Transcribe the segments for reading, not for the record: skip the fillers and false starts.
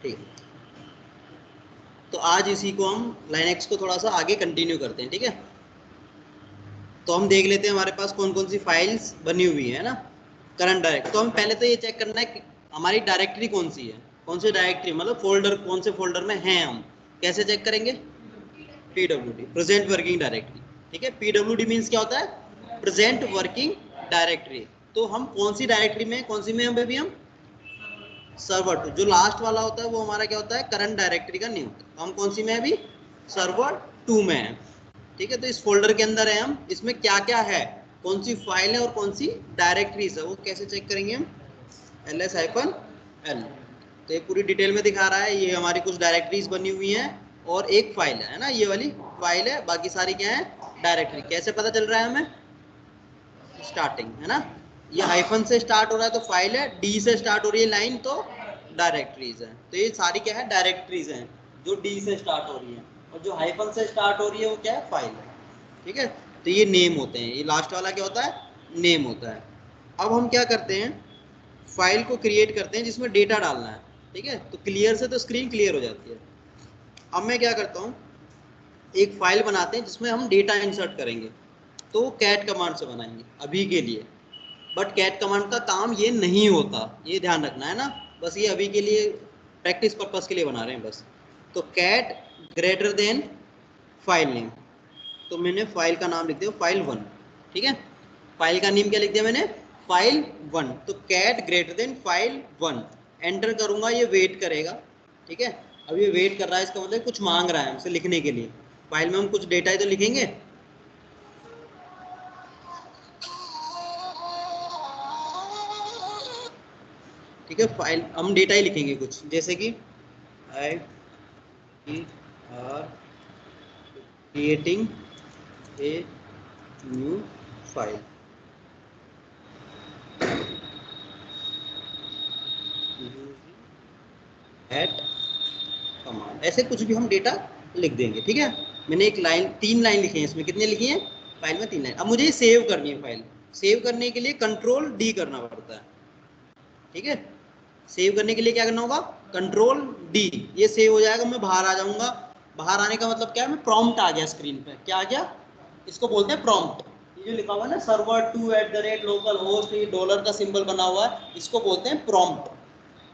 ठीक है, तो आज इसी को हम लाइनएक्स को थोड़ा सा आगे कंटिन्यू करते हैं। ठीक है, तो हम देख लेते हैं हमारे पास कौन कौन सी फाइल्स बनी हुई है ना। करंट डायरेक्ट, तो हम पहले तो ये चेक करना है कि हमारी डायरेक्टरी कौन सी है, कौन सी डायरेक्टरी मतलब फोल्डर, कौन से फोल्डर में हैं हम। कैसे चेक करेंगे? PWD, present working directory. ठीक है, पीडब्ल्यूडी मीन्स क्या होता है? Present working directory. तो हम कौन सी डायरेक्टरी में, कौन सी में हम अभी हम सर्वर 2, जो लास्ट वाला होता है वो हमारा क्या होता है? करंट डायरेक्टरी का नहीं होता। तो हम कौन सी में अभी? सर्वर 2 में है। ठीक है, तो इस फोल्डर के अंदर है हम, इसमें क्या क्या है, कौन सी फाइल है और कौन सी डायरेक्टरीज है, वो कैसे चेक करेंगे हम? ls-l। तो ये पूरी डिटेल में दिखा रहा है, ये हमारी कुछ डायरेक्टरीज बनी हुई हैं और एक फाइल है ना, ये वाली फाइल है, बाकी सारी क्या है? डायरेक्टरी। कैसे पता चल रहा है हमें? स्टार्टिंग है ना, ये हाइफन से स्टार्ट हो रहा है तो फाइल है, डी से स्टार्ट हो रही है लाइन तो डायरेक्टरीज है। तो ये सारी क्या है? डायरेक्टरीज हैं जो डी से स्टार्ट हो रही है, और जो हाइफन से स्टार्ट हो रही है वो क्या है? फाइल है। ठीक है, तो ये नेम होते हैं, ये लास्ट वाला क्या होता है? नेम होता है। अब हम क्या करते हैं? फाइल को क्रिएट करते हैं जिसमें डेटा डालना है। ठीक है, तो क्लियर से तो स्क्रीन क्लियर हो जाती है। अब मैं क्या करता हूँ, एक फाइल बनाते हैं जिसमें हम डेटा इंसर्ट करेंगे, तो कैट कमांड से बनाएंगे अभी के लिए। बट कैट कमांड का काम ये नहीं होता, ये ध्यान रखना है ना, बस ये अभी के लिए प्रैक्टिस पर्पस के लिए बना रहे हैं बस। तो cat greater than file name, तो मैंने फाइल का नाम लिख दिया फाइल 1। ठीक है, फाइल का नेम क्या लिख दिया मैंने? फाइल 1। तो cat greater than file 1, enter करूंगा, ये वेट करेगा। ठीक है, अब ये वेट कर रहा है, इसका मतलब कुछ मांग रहा है हमसे लिखने के लिए। फाइल में हम कुछ डेटा ही तो लिखेंगे। ठीक है, फाइल हम डेटा ही लिखेंगे कुछ, जैसे कि I R creating a new file eight command, ऐसे कुछ भी हम डेटा लिख देंगे। ठीक है, मैंने एक लाइन, 3 लाइन लिखी है इसमें, कितने लिखी हैं? फाइल में 3 लाइन। अब मुझे सेव करनी है फाइल, सेव करने के लिए कंट्रोल डी करना पड़ता है। ठीक है, सेव करने के लिए क्या करना होगा? कंट्रोल डी, ये सेव हो जाएगा, मैं बाहर आ जाऊंगा। बाहर आने का मतलब क्या है? मैं प्रॉम्प्ट आ गया स्क्रीन पे, क्या आ गया? इसको बोलते हैं प्रॉम्प्ट। ये जो लिखा हुआ है ना, server2@localhost, ये डॉलर का सिंबल बना हुआ है, इसको बोलते हैं प्रॉम्प्ट।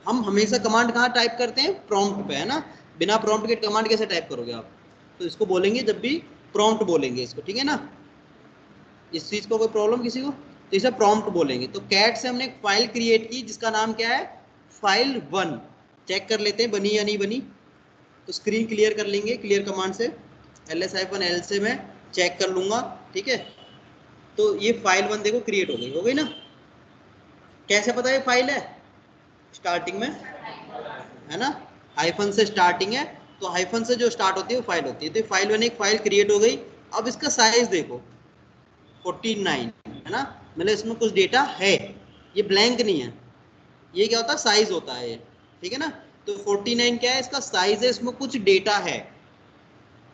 हम हमेशा कमांड कहाँ टाइप करते हैं? प्रॉम्प्ट पे, है ना। बिना प्रॉम्प्ट के कमांड कैसे टाइप करोगे आप? तो इसको बोलेंगे जब भी प्रॉम्प्ट बोलेंगे इसको, ठीक है ना। इस चीज को कोई प्रॉब्लम किसी को? तो इसे प्रॉम्प्ट बोलेंगे। तो कैट से हमने एक फाइल क्रिएट की जिसका नाम क्या है? फाइल 1। चेक कर लेते हैं बनी या नहीं बनी। तो स्क्रीन क्लियर कर लेंगे क्लियर कमांड से, ls-l से मैं चेक कर लूंगा। ठीक है, तो ये फाइल 1 देखो क्रिएट हो गई ना। कैसे पता ये फाइल है? स्टार्टिंग में है ना, हाइफन से स्टार्टिंग है, तो हाइफन से जो स्टार्ट होती है वो फाइल होती है। तो फाइल 1 एक फाइल क्रिएट हो गई। अब इसका साइज देखो 49 है ना, मतलब इसमें कुछ डेटा है, ये ब्लैंक नहीं है। ये क्या होता है? साइज होता है ये। ठीक है ना, तो 49 क्या है? इसका साइज है, इसमें कुछ डेटा है।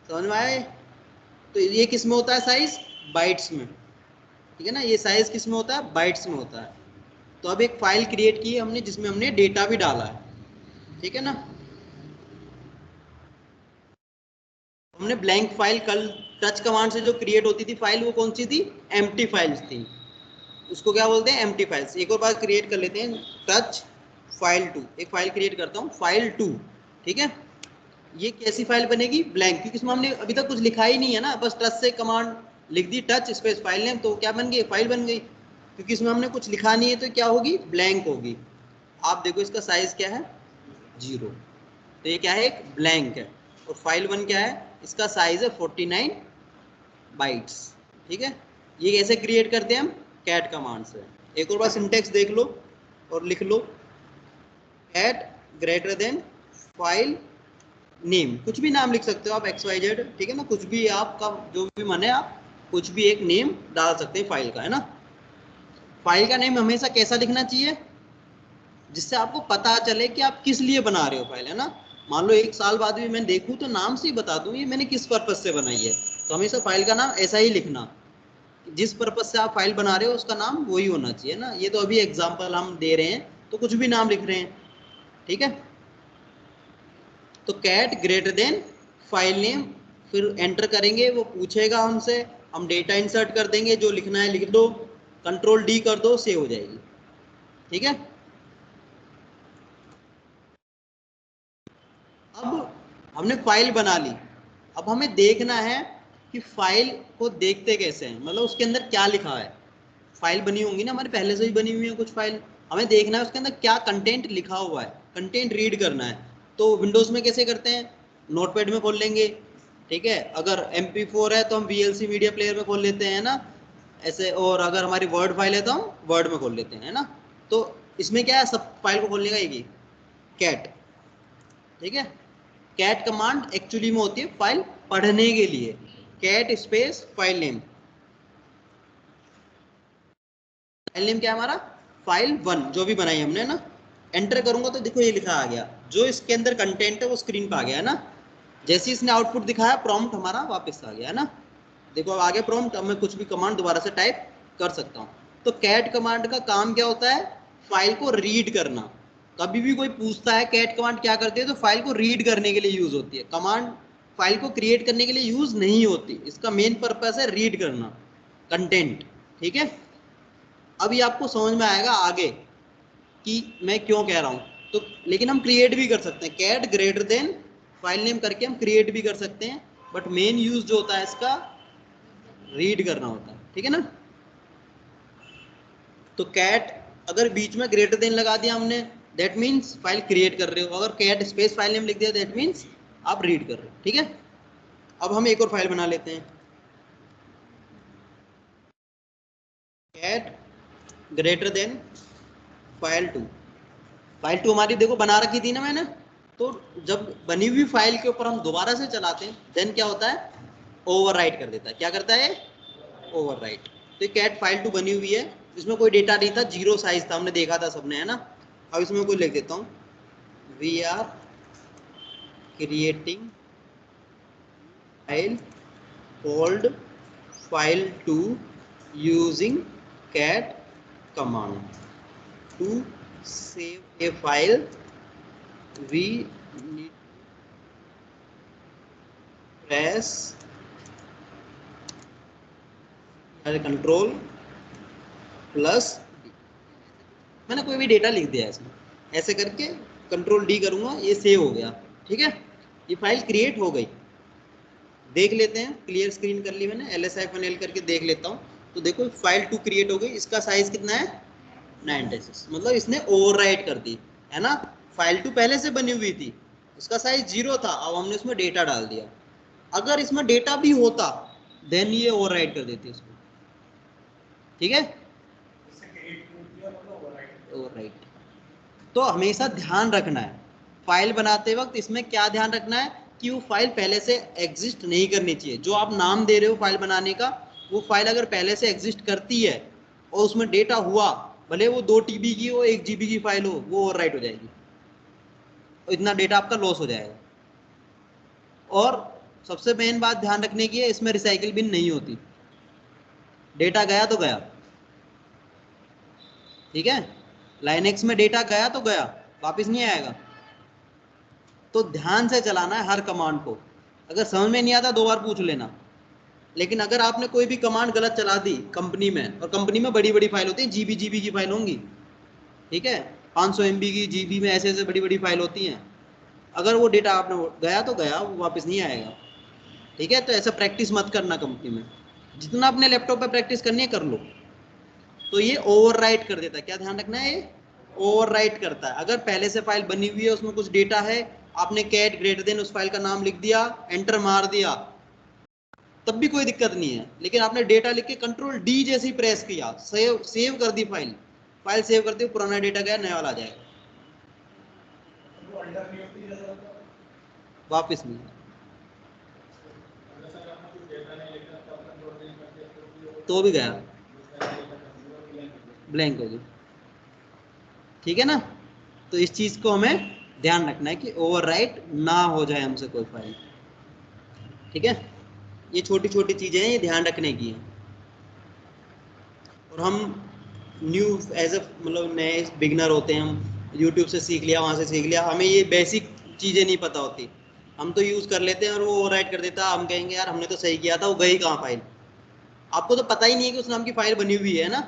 समझ में आया? तो ये किस में होता है साइज? बाइट्स में। ठीक है ना, ये साइज किस में होता है? बाइट्स में होता है। तो अब एक फाइल क्रिएट की है हमने जिसमें हमने डेटा भी डाला है। ठीक है ना, हमने ब्लैंक फाइल कल टच कमांड से जो क्रिएट होती थी फाइल, वो कौन सी थी? एम्प्टी फाइल्स थी। उसको क्या बोलते हैं? Empty files. एक और बार क्रिएट कर लेते हैं, टच फाइल 2, एक फाइल क्रिएट करता हूँ फाइल 2। ठीक है, ये कैसी फाइल बनेगी? ब्लैंक, क्योंकि इसमें हमने अभी तक कुछ लिखा ही नहीं है ना, बस टच से कमांड लिख दी, टच स्पेस फाइल नेम, तो क्या बन गई? फाइल बन गई। क्योंकि इसमें हमने कुछ लिखा नहीं है तो क्या होगी? ब्लैंक होगी। आप देखो इसका साइज क्या है? 0। तो ये क्या है? एक ब्लैंक है। और फाइल 1 क्या है? इसका साइज है 49 बाइट्स। ठीक है, ये कैसे क्रिएट करते हैं हम? कैट कमांड से। एक और बार सिंटेक्स देख लो और लिख लो, cat greater than file name, कुछ भी नाम लिख सकते हो आप, XYZ। ठीक है ना, कुछ भी आपका जो भी मन है, आप कुछ भी एक नेम डाल सकते हैं फाइल का, है ना। फाइल का नेम हमेशा कैसा लिखना चाहिए? जिससे आपको पता चले कि आप किस लिए बना रहे हो फाइल, है ना। मान लो 1 साल बाद भी मैं देखूं तो नाम से ही बता दूं ये मैंने किस पर्पज से बनाई है। तो हमेशा फाइल का नाम ऐसा ही लिखना, जिस पर्पज से आप फाइल बना रहे हो उसका नाम वही होना चाहिए ना। ये तो अभी एग्जांपल हम दे रहे हैं, तो कुछ भी नाम लिख रहे हैं। ठीक है, तो cat greater than file name, फिर एंटर करेंगे, वो पूछेगा हमसे, हम डेटा इंसर्ट कर देंगे, जो लिखना है लिख दो, कंट्रोल डी कर दो, सेव हो जाएगी। ठीक है, अब हमने फाइल बना ली, अब हमें देखना है कि फाइल को देखते कैसे हैं, मतलब उसके अंदर क्या लिखा है। फाइल बनी होंगी ना हमारे, पहले से ही बनी हुई है कुछ फाइल, हमें देखना है उसके अंदर क्या कंटेंट लिखा हुआ है, कंटेंट रीड करना है। तो विंडोज़ में कैसे करते हैं, नोटपैड में खोल लेंगे, ठीक है, अगर MP4 है तो हम VLC मीडिया प्लेयर में खोल लेते हैं ना ऐसे, और अगर हमारी वर्ड फाइल है तो हम वर्ड में खोल लेते हैं ना। तो इसमें क्या है, सब फाइल को खोलने का एक ही कैट, ठीक है। कैट कमांड एक्चुअली में होती है फाइल पढ़ने के लिए, cat space file name, file name क्या है हमारा, फाइल 1 जो भी बनाई हमने ना। एंटर करूंगा तो देखो ये लिखा आ गया, जो इसके अंदर कंटेंट है वो स्क्रीन पे आ गया है ना। जैसे ही इसने आउटपुट दिखाया, प्रॉम्प्ट हमारा वापस आ गया है ना। देखो अब आगे प्रॉम्प्ट, अब मैं कुछ भी कमांड दोबारा से टाइप कर सकता हूँ। तो कैट कमांड का काम क्या होता है, फाइल को रीड करना। कभी भी कोई पूछता है कैट कमांड क्या करती है, तो फाइल को रीड करने के लिए यूज होती है। कमांड फाइल को क्रिएट करने के लिए यूज नहीं होती, इसका मेन पर्पस है रीड करना कंटेंट। ठीक है, अभी आपको समझ में आएगा आगे कि मैं क्यों कह रहा हूँ। तो लेकिन हम क्रिएट भी कर सकते हैं, cat greater than file name करके हम क्रिएट भी कर सकते हैं, बट मेन यूज जो होता है इसका रीड करना होता है। ठीक है ना। तो कैट अगर बीच में ग्रेटर देन लगा दिया हमने, दैट मीन्स फाइल क्रिएट कर रहे हो, अगर कैट स्पेस फाइल नेम लिख दिया दैट मीन्स आप रीड कर रहे हो। ठीक है, अब हम एक और फाइल बना लेते हैं, cat greater than file 2। File 2 हमारी देखो बना रखी थी ना मैंने, तो जब बनी हुई फाइल के ऊपर हम दोबारा से चलाते हैं देन क्या होता है, ओवरराइट कर देता है। क्या करता है, ओवरराइट। तो कैट फाइल 2 बनी हुई है, इसमें कोई डेटा नहीं था, जीरो साइज था, हमने देखा था सबने, है ना। अब इसमें कोई लिख देता हूँ, we are creating file called file2 using cat command to save a file we need to press control plus, मैंने कोई भी डेटा लिख दिया इसमें, ऐसे करके कंट्रोल डी करूंगा, ये सेव हो गया। ठीक है, ये फाइल क्रिएट हो गई। देख लेते हैं, क्लियर स्क्रीन कर ली मैंने, LS-L करके देख लेता हूँ। तो देखो फाइल 2 क्रिएट हो गई, इसका साइज कितना है 96, मतलब इसने ओवरराइट कर दी, है ना। फाइल 2 पहले से बनी हुई थी, उसका साइज 0 था, अब हमने इसमें डेटा डाल दिया। अगर इसमें डेटा भी होता देन ये ओवरराइट कर देती इसको। ठीक है, ओवरराइट। तो हमेशा ध्यान रखना है फाइल बनाते वक्त, इसमें क्या ध्यान रखना है कि वो फाइल पहले से एग्जिस्ट नहीं करनी चाहिए। जो आप नाम दे रहे हो फाइल बनाने का, वो फाइल अगर पहले से एग्जिस्ट करती है और उसमें डेटा हुआ, भले वो 2 TB की हो, 1 GB की फाइल हो, वो ओवरराइट हो जाएगी और इतना डेटा आपका लॉस हो जाएगा। और सबसे मेन बात ध्यान रखने की है, इसमें रिसाइकिल बिन नहीं होती, डेटा गया तो गया। ठीक है, लाइनेक्स में डेटा गया तो गया, वापस नहीं आएगा। तो ध्यान से चलाना है हर कमांड को, अगर समझ में नहीं आता 2 बार पूछ लेना। लेकिन अगर आपने कोई भी कमांड गलत चला दी कंपनी में, और कंपनी में बड़ी बड़ी फाइल होती है, GB की फाइल होंगी, ठीक है, 500 MB की, GB में ऐसे ऐसे बड़ी बड़ी फाइल होती हैं, अगर वो डेटा आपने गया तो गया, वो वापस नहीं आएगा। ठीक है, तो ऐसा प्रैक्टिस मत करना कंपनी में, जितना अपने लैपटॉप पे प्रैक्टिस करनी है कर लो। तो ये ओवरराइट कर देता है, क्या ध्यान रखना है, ये ओवरराइट करता है। अगर पहले से फाइल बनी हुई है, उसमें कुछ डेटा है, आपने कैट ग्रेटर देन उस फाइल का नाम लिख दिया, एंटर मार दिया, तब भी कोई दिक्कत नहीं है। लेकिन आपने डेटा लिख के कंट्रोल डी जैसे ही प्रेस किया, सेव कर दी फाइल, फाइल सेव करते हुए पुराना डेटा गया, नया वाला आ जाएगा, वापिस नहीं, तो भी गया, ब्लैंक हो गया। ठीक है ना। तो इस चीज को हमें ध्यान रखना है कि ओवरराइट ना हो जाए हमसे कोई फाइल। ठीक है, ये छोटी छोटी चीजें हैं, ये ध्यान रखने की है। और हम न्यू एज ए मतलब नए बिगनर होते हैं, हम यूट्यूब से सीख लिया, वहाँ से सीख लिया, हमें ये बेसिक चीजें नहीं पता होती, हम तो यूज कर लेते हैं और वो ओवरराइट कर देता है, हम कहेंगे यार हमने तो सही किया था, वो गई कहाँ फाइल। आपको तो पता ही नहीं है कि उस नाम की फाइल बनी हुई है ना,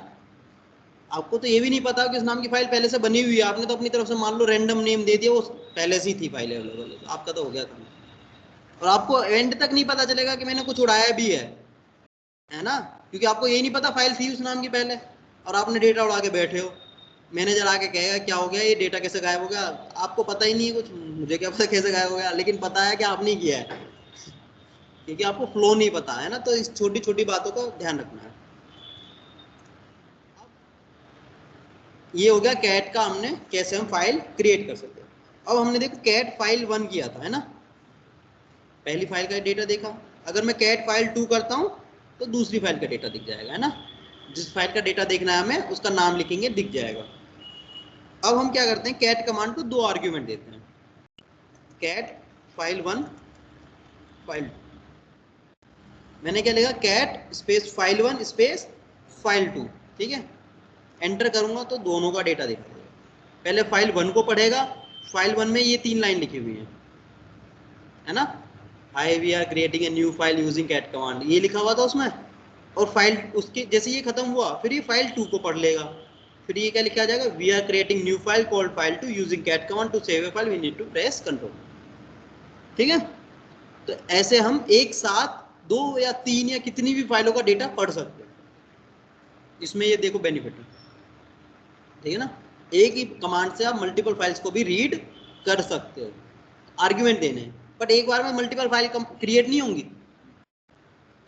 आपको तो ये भी नहीं पता कि उस नाम की फाइल पहले से बनी हुई है, आपने तो अपनी तरफ से मान लो रैंडम नेम दे दिया, वो पहले से ही थी फाइल अवेलेबल, आपका तो हो गया काम। और आपको एंड तक नहीं पता चलेगा कि मैंने कुछ उड़ाया भी है ना, क्योंकि आपको ये नहीं पता फाइल थी उस नाम की पहले, और आपने डेटा उड़ा के बैठे हो। मैनेजर आके कहेगा क्या हो गया, ये डेटा कैसे गायब हो गया, आपको पता ही नहीं है कुछ, मुझे क्या पता कैसे गायब हो गया, लेकिन पता है कि आपने किया है, क्योंकि आपको फ्लो नहीं पता है ना। तो इस छोटी छोटी बातों का ध्यान रखना है। ये हो गया कैट का, हमने कैसे हम फाइल क्रिएट कर सकते हैं। अब हमने देखो कैट फाइल 1 किया था, है ना, पहली फाइल का डेटा देखा। अगर मैं कैट फाइल 2 करता हूँ तो दूसरी फाइल का डेटा दिख जाएगा, है ना, जिस फाइल का डेटा देखना है हमें उसका नाम लिखेंगे, दिख जाएगा। अब हम क्या करते हैं, कैट कमांड को 2 आर्ग्यूमेंट देते हैं, कैट फाइल 1 फाइल 2। मैंने क्या लिखा, cat space file 1 space file 2, ठीक है। एंटर करूंगा तो दोनों का डेटा दिखा देगा। पहले फाइल 1 को पढ़ेगा, फाइल 1 में ये 3 लाइन लिखी हुई है ना, hi we are creating a new file using cat command, ये लिखा हुआ था उसमें। और फाइल उसके जैसे ये खत्म हुआ, फिर ये फाइल 2 को पढ़ लेगा, फिर ये क्या लिखा जाएगा, we are creating new file called file 2 using cat command to save a file we need to press control, ठीक है। तो ऐसे हम एक साथ 2 या 3 या कितनी भी फाइलों का डेटा पढ़ सकते हैं, इसमें ये देखो बेनिफिट है, ठीक है ना। एक ही कमांड से आप मल्टीपल फाइल्स को भी रीड कर सकते हो, आर्ग्यूमेंट देने, बट एक बार में मल्टीपल फाइल क्रिएट नहीं होंगी,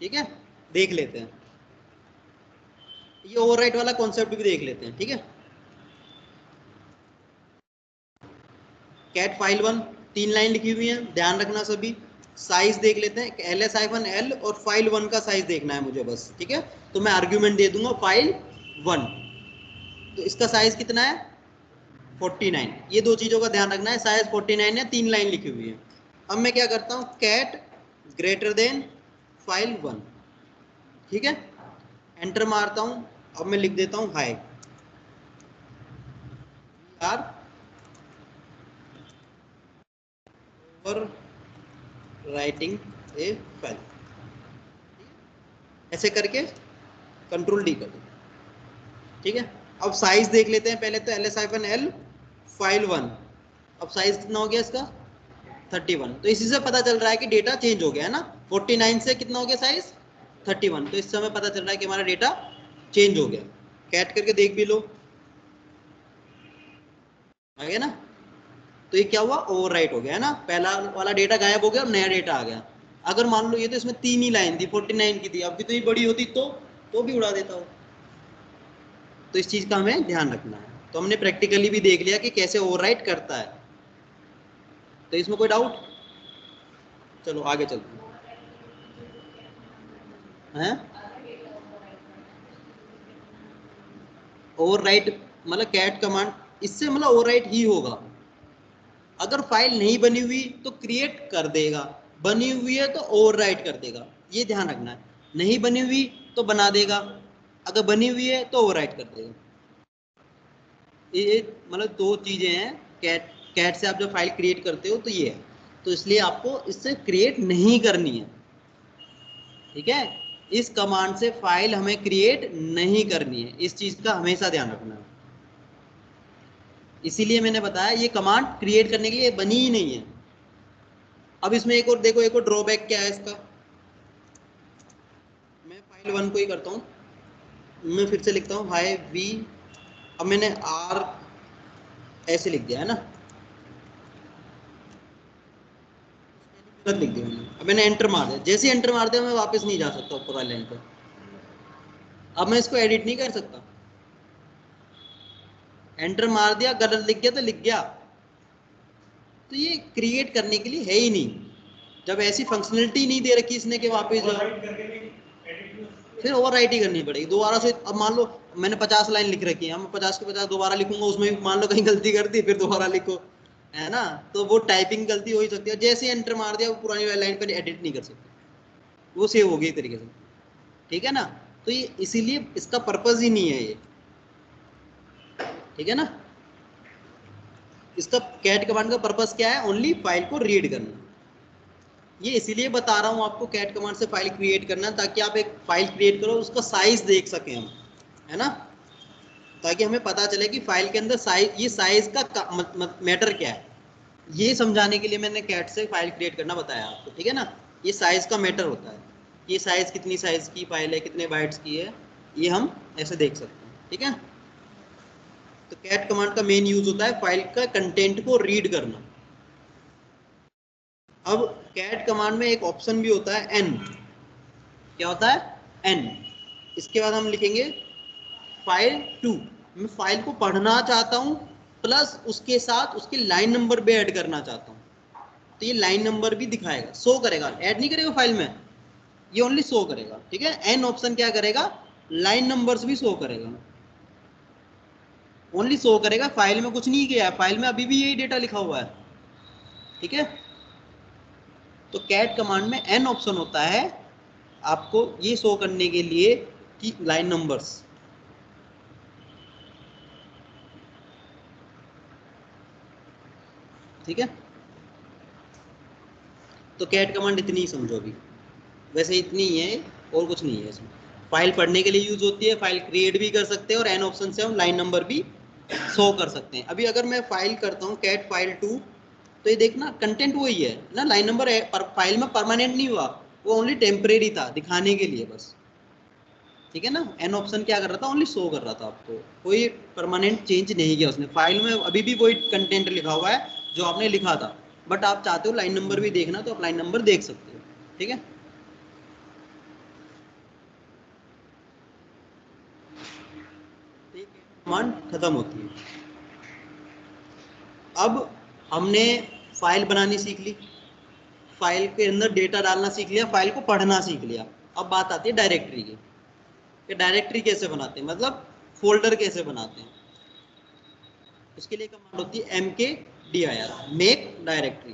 ठीक है। देख लेते हैं, ये ओवरराइट वाला कॉन्सेप्ट भी देख लेते हैं, ठीक है। कैट फाइल 1 3 लाइन लिखी हुई है, ध्यान रखना सभी। साइज देख लेते हैं, ls-l और फाइल 1 का साइज देखना है मुझे बस, ठीक है। तो मैं आर्ग्यूमेंट दे दूंगा फाइल 1, तो इसका साइज कितना है 49, ये दो चीजों का ध्यान रखना है, साइज 49 है, 3 लाइन लिखी हुई है। अब मैं क्या करता हूँ, कैट ग्रेटर देन फाइल 1, ठीक है, एंटर मारता हूँ। अब मैं लिख देता हूँ hi are overwriting a file, ऐसे करके कंट्रोल डी कर दो, ठीक है। अब साइज देख लेते हैं, पहले तो ls-l फाइल 1, अब साइज कितना हो गया इसका 31, तो इसी से पता चल रहा है कि डेटा चेंज हो गया है ना, 49 से कितना हो गया साइज 31, तो इससे हमें पता चल रहा है कि हमारा डेटा चेंज हो गया। कैट करके देख भी लो, आ गया ना। तो ये क्या हुआ, ओवरराइट हो गया है ना, पहला वाला डेटा गायब हो गया और नया डेटा आ गया। अगर मान लो ये तो इसमें 3 ही लाइन थी, 49 की थी, अब कितनी बड़ी होती तो भी उड़ा देता हो। तो इस चीज का हमें ध्यान रखना है। तो हमने प्रैक्टिकली भी देख लिया कि कैसे ओवरराइट करता है, तो इसमें कोई डाउट, चलो आगे चलते हैं। ओवरराइट मतलब कैट कमांड, इससे मतलब ओवरराइट ही होगा। अगर फाइल नहीं बनी हुई तो क्रिएट कर देगा, बनी हुई है तो ओवरराइट कर देगा, ये ध्यान रखना है। नहीं बनी हुई तो बना देगा, अगर बनी हुई है तो ओवरराइट कर देगा। ये मतलब दो चीजें हैं, कैट से आप जब फाइल क्रिएट करते हो तो ये है, तो इसलिए आपको इससे क्रिएट नहीं करनी है, ठीक है। इस कमांड से फाइल हमें क्रिएट नहीं करनी है, इस चीज का हमेशा ध्यान रखना है। इसीलिए मैंने बताया ये कमांड क्रिएट करने के लिए बनी ही नहीं है। अब इसमें एक और देखो, एक और ड्रॉबैक क्या है इसका, मैं फाइल 1 को ही करता हूँ, मैं फिर से लिखता हूँ हाई वी, अब मैंने आर ऐसे लिख दिया है ना, गलत लिख दिया मैंने। अब मैंने एंटर मार दिया, जैसे एंटर मार दिया मैं वापस नहीं जा सकता ऊपर वाले लाइन पर, अब मैं इसको एडिट नहीं कर सकता। एंटर मार दिया, गलत लिख गया तो लिख गया, तो ये क्रिएट करने के लिए है ही नहीं। जब ऐसी फंक्शनलिटी नहीं दे रखी इसने कि वापस जाओ, फिर ओवर राइट ही करनी पड़ेगी दोबारा से। अब मान लो मैंने 50 लाइन लिख रखी है, हम 50 के 50 दोबारा लिखूंगा, उसमें मान लो कहीं गलती कर दी, फिर दोबारा लिखो, है ना, तो वो टाइपिंग गलती हो ही सकती है। जैसे एंटर मार दिया वो पुरानी वाली लाइन पर एडिट नहीं कर सकते, वो सेव होगी तरीके से, ठीक है ना। तो ये इसीलिए इसका पर्पज ही नहीं है ये, ठीक है ना। इसका कैट कमांड का पर्पस क्या है? ओनली फाइल को रीड करना। ये इसीलिए बता रहा हूँ आपको कैट कमांड से फाइल क्रिएट करना, ताकि आप एक फाइल क्रिएट करो, उसका साइज देख सकें हम, है ना, ताकि हमें पता चले कि फाइल के अंदर साइज, ये साइज का मैटर क्या है, ये समझाने के लिए मैंने कैट से फाइल क्रिएट करना बताया आपको, ठीक है ना। ये साइज का मैटर होता है, ये साइज कितनी साइज की फाइल है, कितने बाइट्स की है, ये हम ऐसे देख सकते हैं, ठीक है। तो कैट कमांड का मेन यूज होता है फाइल का कंटेंट को रीड करना। अब कैट कमांड में एक ऑप्शन भी होता है एन। क्या होता है? एन। इसके बाद हम लिखेंगे फाइल टू। मैं फाइल को पढ़ना चाहता हूं, प्लस उसके साथ उसके लाइन नंबर भी ऐड करना चाहता हूं, तो ये लाइन नंबर भी दिखाएगा, शो करेगा, ऐड नहीं करेगा फाइल में, ये ओनली शो करेगा, ठीक है। एन ऑप्शन क्या करेगा? लाइन नंबर्स भी शो करेगा, ओनली शो करेगा, फाइल में कुछ नहीं किया है, फाइल में अभी भी यही डेटा लिखा हुआ है, ठीक है। तो कैट कमांड में एन ऑप्शन होता है आपको ये शो करने के लिए कि लाइन नंबर्स, ठीक है। तो कैट कमांड इतनी ही समझो अभी, वैसे इतनी ही है और कुछ नहीं है इसमें। फाइल पढ़ने के लिए यूज होती है, फाइल क्रिएट भी कर सकते हैं, और एन ऑप्शन से हम लाइन नंबर भी शो कर सकते हैं। अभी अगर मैं फाइल करता हूँ कैट फाइल टू, तो ये देखना कंटेंट वही है ना, लाइन नंबर फाइल में परमानेंट नहीं हुआ, वो ओनली टेम्परेरी था, दिखाने के लिए बस, ठीक है ना। एन ऑप्शन क्या कर रहा था? ओनली शो कर रहा था आपको, कोई परमानेंट चेंज नहीं किया उसने, फाइल में अभी भी वही कंटेंट लिखा हुआ है जो आपने लिखा था, बट आप चाहते हो लाइन नंबर भी देखना, तो आप लाइन नंबर देख सकते हो, ठीक है। कमांड खत्म होती है। अब हमने फाइल बनानी सीख ली, फाइल के अंदर डेटा डालना सीख लिया, फाइल को पढ़ना सीख लिया। अब बात आती है डायरेक्टरी की, कि डायरेक्टरी कैसे बनाते हैं, मतलब फोल्डर कैसे बनाते हैं। उसके लिए कमांड होती है mkdir, मेक डायरेक्टरी।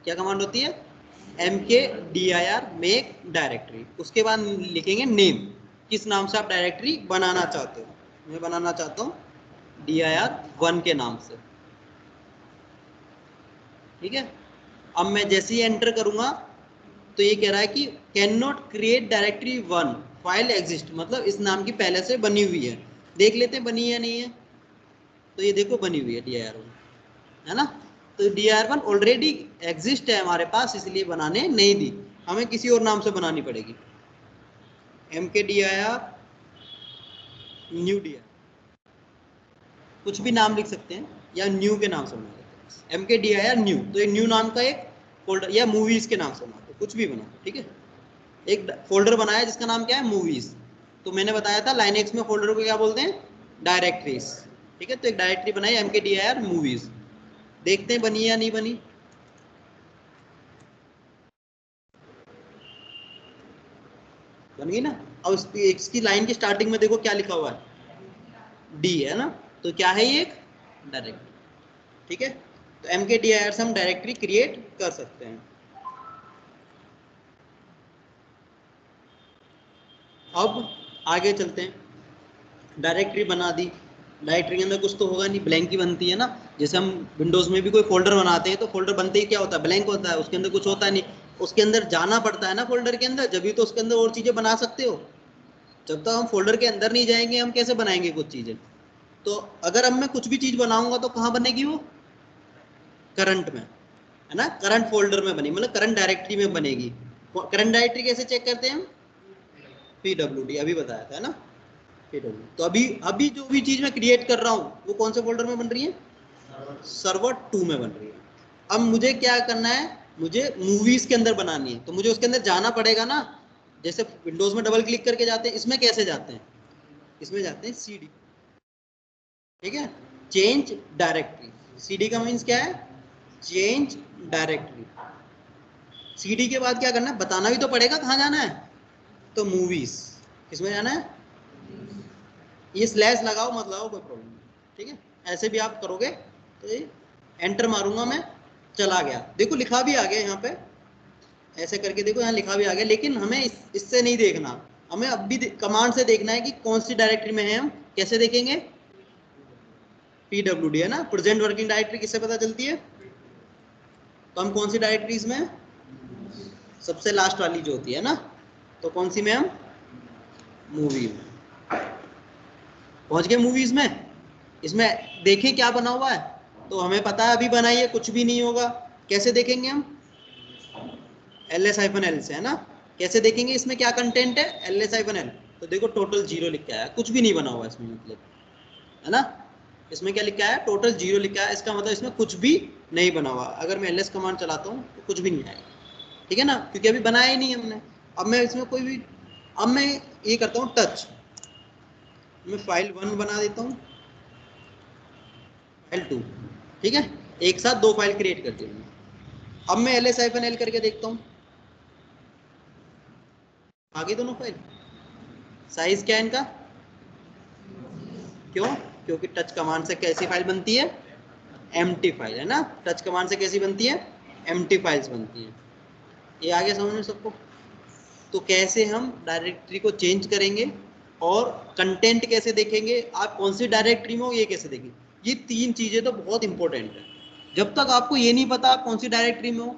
क्या कमांड होती है? mkdir, make directory. उसके बाद लिखेंगे नेम, किस नाम से आप डायरेक्टरी बनाना चाहते हो। मैं बनाना चाहता हूँ dir1 के नाम से, ठीक है। अब मैं जैसे ही एंटर करूंगा तो ये कह रहा है कि can not create directory one, file exist, मतलब इस नाम की पहले से बनी हुई है। देख लेते हैं बनी है नहीं है, तो ये देखो बनी हुई है dir1, है ना। तो dir1 ऑलरेडी एग्जिस्ट है हमारे पास, इसलिए बनाने नहीं दी, हमें किसी और नाम से बनानी पड़ेगी। mkdir न्यू dir, कुछ भी नाम लिख सकते हैं, या न्यू के नाम से बना देते हैं, mkdir न्यू, तो ये न्यू नाम का एक फोल्डर, या मूवीज के नाम से बना दो, कुछ भी बना दो, ठीक है। एक फोल्डर बनाया जिसका नाम क्या है? मूवीज। तो मैंने बताया था लाइनेक्स में फोल्डर को क्या बोलते हैं? डायरेक्टरीज, ठीक है। तो एक डायरेक्टरी बनाई mkdir मूवीज, देखते हैं बनी या नहीं बनी। बन गई ना। अब इसकी लाइन की स्टार्टिंग में देखो क्या लिखा हुआ है? डी, है ना। तो क्या है ये? एक डायरेक्टरी, ठीक है। तो mkdir से हम डायरेक्टरी क्रिएट कर सकते हैं। अब आगे चलते हैं, डायरेक्टरी बना दी, डायरेक्टरी के अंदर कुछ तो होगा नहीं, ब्लैंक ही बनती है ना। जैसे हम विंडोज में भी कोई फोल्डर बनाते हैं, तो फोल्डर बनते ही क्या होता है? ब्लैंक होता है, उसके अंदर कुछ होता नहीं, उसके अंदर जाना पड़ता है ना फोल्डर के अंदर, जब भी तो उसके अंदर और चीजें बना सकते हो। जब तक हम फोल्डर के अंदर नहीं जाएंगे हम कैसे बनाएंगे कुछ चीजें। तो अगर अब मैं कुछ भी चीज बनाऊंगा तो कहाँ बनेगी वो? करंट में, है ना, करंट फोल्डर में बनेगी, मतलब करंट डायरेक्टरी में बनेगी। करंट डायरेक्टरी कैसे चेक करते हैं हम? pwd, अभी बताया था, है ना, pwd। तो अभी अभी जो भी चीज मैं क्रिएट कर रहा हूँ वो कौन से फोल्डर में बन रही है? सर्वर 2 में बन रही है। अब मुझे क्या करना है? मुझे मूवीज के अंदर बनानी है, तो मुझे उसके अंदर जाना पड़ेगा ना। जैसे विंडोज में डबल क्लिक करके जाते हैं, इसमें कैसे जाते हैं? इसमें जाते हैं cd, ठीक है, चेंज डायरेक्टरी। cd का मीन्स क्या है? Change directory. cd के बाद क्या करना है? बताना भी तो पड़ेगा कहाँ जाना है, तो मूवीज। किसमें जाना है? ये स्लैश लगाओ मत लगाओ कोई प्रॉब्लम नहीं, ठीक है। ऐसे भी आप करोगे तो ये एंटर मारूंगा मैं, चला गया, देखो लिखा भी आ गया यहाँ पे, ऐसे करके देखो यहाँ लिखा भी आ गया। लेकिन हमें इससे नहीं देखना, हमें अब भी कमांड से देखना है कि कौन सी डायरेक्टरी में है। हम कैसे देखेंगे? PWD है ना, प्रेजेंट वर्किंग डायरेक्टरी किससे पता चलती है? तो हम कौन सी डायरेक्टरीज में? सबसे लास्ट वाली जो होती है ना, तो कौन सी में हम? मूवी में। पहुंच गए मूवीज में। इसमें देखें क्या बना हुआ है, तो हमें पता है अभी बनाई है, कुछ भी नहीं होगा। कैसे देखेंगे हम? LS-L से, है ना। कैसे देखेंगे इसमें क्या कंटेंट है? LS-L। तो देखो टोटल 0 लिख के आया, कुछ भी नहीं बना हुआ इसमें, मतलब, है ना। इसमें क्या लिखा है? टोटल 0 लिखा है, इसका मतलब इसमें कुछ भी नहीं बना हुआ। अगर मैं LS कमांड चलाता हूँ तो कुछ भी नहीं आएगा, ठीक है ना, क्योंकि अभी बनाया ही नहीं हमने। अब मैं इसमें कोई भी, अब मैं ये करता हूँ टच, मैं फाइल 1 बना देता हूँ, फाइल 2, ठीक है, एक साथ 2 फाइल क्रिएट कर दी। अब मैं LS-L करके देखता हूँ, आगे दोनों फाइल। साइज क्या है इनका? क्यों? क्योंकि टच कमांड से कैसी फाइल बनती है? एम्प्टी फाइल, है ना। टच कमांड से कैसी बनती है? एम्प्टी फाइल्स बनती है। ये आगे समझ में सबको? तो कैसे हम डायरेक्टरी को चेंज करेंगे और कंटेंट कैसे देखेंगे, आप कौन सी डायरेक्टरी में हो ये कैसे देखेंगे, ये 3 चीजें तो बहुत इंपॉर्टेंट है। जब तक आपको ये नहीं पता आप कौन सी डायरेक्टरी में हो,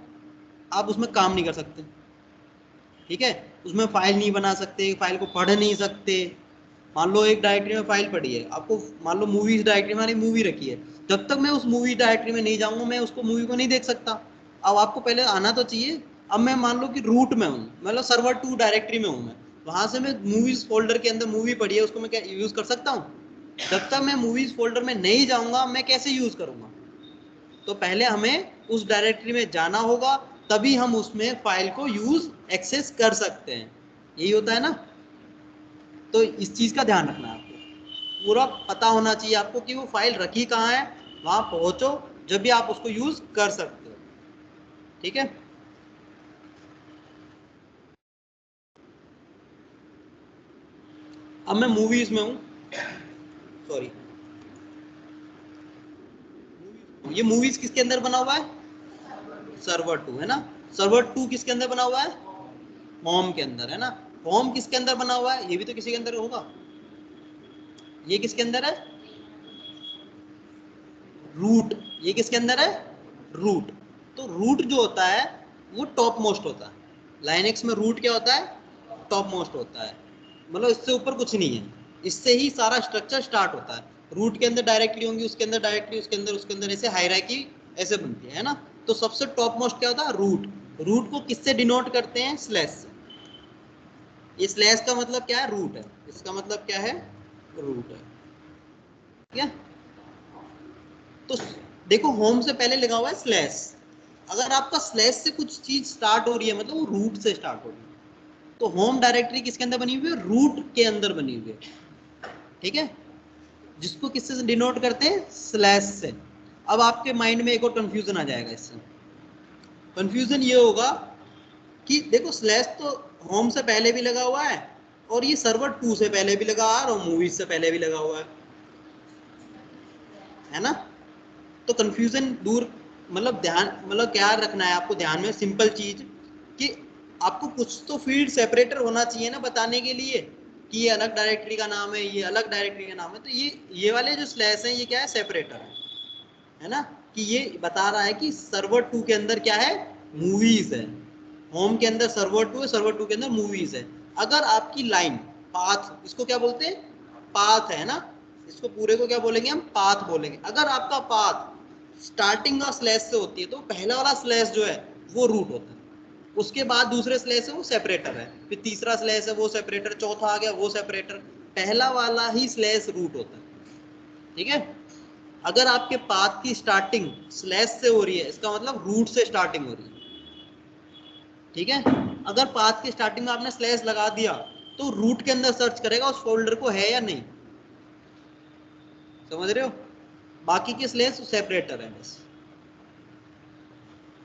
आप उसमें काम नहीं कर सकते, ठीक है। उसमें फाइल नहीं बना सकते, फाइल को पढ़ नहीं सकते। मान लो एक डायरेक्टरी में फाइल पड़ी है आपको, मान लो मूवीज डायरेक्टरी में मूवी रखी है, जब तक मैं उस मूवी डायरेक्टरी में नहीं जाऊंगा मैं उसको मूवी को नहीं देख सकता। अब आपको पहले आना तो चाहिए। अब मैं मान लो कि रूट में हूँ, मतलब सर्वर 2 डायरेक्टरी में हूँ मैं, वहां से मैं मूवीज फोल्डर के अंदर मूवी पड़ी है उसको मैं क्या यूज कर सकता हूँ? जब तक मैं मूवीज फोल्डर में नहीं जाऊंगा मैं कैसे यूज करूंगा? तो पहले हमें उस डायरेक्टरी में जाना होगा, तभी हम उसमें फाइल को यूज एक्सेस कर सकते हैं। यही होता है ना। तो इस चीज का ध्यान रखना है आपको, पूरा पता होना चाहिए आपको कि वो फाइल रखी कहाँ है, वहां पहुंचो जब भी आप उसको यूज कर सकते हो, ठीक है। अब मैं मूवीज में हूँ, सॉरी, ये मूवीज किसके अंदर बना हुआ है? सर्वर 2, है ना। सर्वर 2 किसके अंदर बना हुआ है? होम के अंदर, है ना। होम किसके अंदर बना हुआ है? ये भी तो किसी के अंदर होगा। ये किसके अंदर है? रूट। ये किसके अंदर है? रूट। तो रूट जो होता है वो टॉप मोस्ट होता है। लाइनक्स में रूट क्या होता है? टॉप मोस्ट होता है, मतलब इससे ऊपर कुछ नहीं है। इससे ही सारा स्ट्रक्चर स्टार्ट होता है। रूट के अंदर डायरेक्टली होंगी, उसके अंदर डायरेक्टली, उसके अंदर ऐसे हायरार्की ऐसे बनती है ना। तो सबसे टॉप मोस्ट क्या होता है? रूट। रूट को किससे डिनोट करते हैं? स्लैश से। ये स्लैश का मतलब क्या है? रूट है। इसका मतलब क्या है? रूट है, ठीक है। तो देखो होम से पहले लगा हुआ है स्लैश। अगर आपका स्लैश से कुछ चीज स्टार्ट हो रही है मतलब वो रूट से स्टार्ट हो रही है। तो होम डायरेक्टरी किसके अंदर बनी हुई है? रूट के अंदर बनी हुई है, ठीक है, जिसको किससे डिनोट करते हैं? स्लैश से। अब आपके माइंड में एक और कंफ्यूजन आ जाएगा इससे। कंफ्यूजन ये होगा कि देखो स्लैश तो होम से पहले भी लगा हुआ है और ये सर्वर 2 से पहले भी लगा हुआ है और मूवीज से पहले भी लगा हुआ है ना। तो कंफ्यूजन दूर, मतलब ध्यान, मतलब क्या रखना है आपको ध्यान में? सिंपल चीज कि आपको कुछ तो फील्ड सेपरेटर होना चाहिए ना बताने के लिए कि ये अलग डायरेक्टरी का नाम है, ये अलग डायरेक्टरी का नाम है। तो ये वाले जो स्लैश हैं ये क्या है? सेपरेटर है ना। कि ये बता रहा है कि सर्वर 2 के अंदर क्या है? मूवीज है। होम के अंदर सर्वर 2 है, सर्वर 2 के अंदर मूवीज है। अगर आपकी लाइन पाथ, इसको क्या बोलते हैं? पाथ, है ना। इसको पूरे को क्या बोलेंगे हम? पाथ बोलेंगे। अगर आपका पाथ स्टार्टिंग का स्लैश से होती है तो पहला वाला स्लैश जो है वो रूट होता है। उसके बाद दूसरे स्लैश है वो सेपरेटर है, फिर तीसरा स्लैश है वो सेपरेटर, चौथा आ गया वो सेपरेटर। पहला वाला ही स्लैश रूट होता है, ठीक है। अगर आपके पाथ की स्टार्टिंग स्लैश से हो रही है इसका मतलब रूट से स्टार्टिंग हो रही है, ठीक है। अगर पाथ की स्टार्टिंग में आपने स्लैश लगा दिया तो रूट के अंदर सर्च करेगा उस फोल्डर को है या नहीं, समझ रहे हो। बाकी के स्लैश सेपरेटर है बस,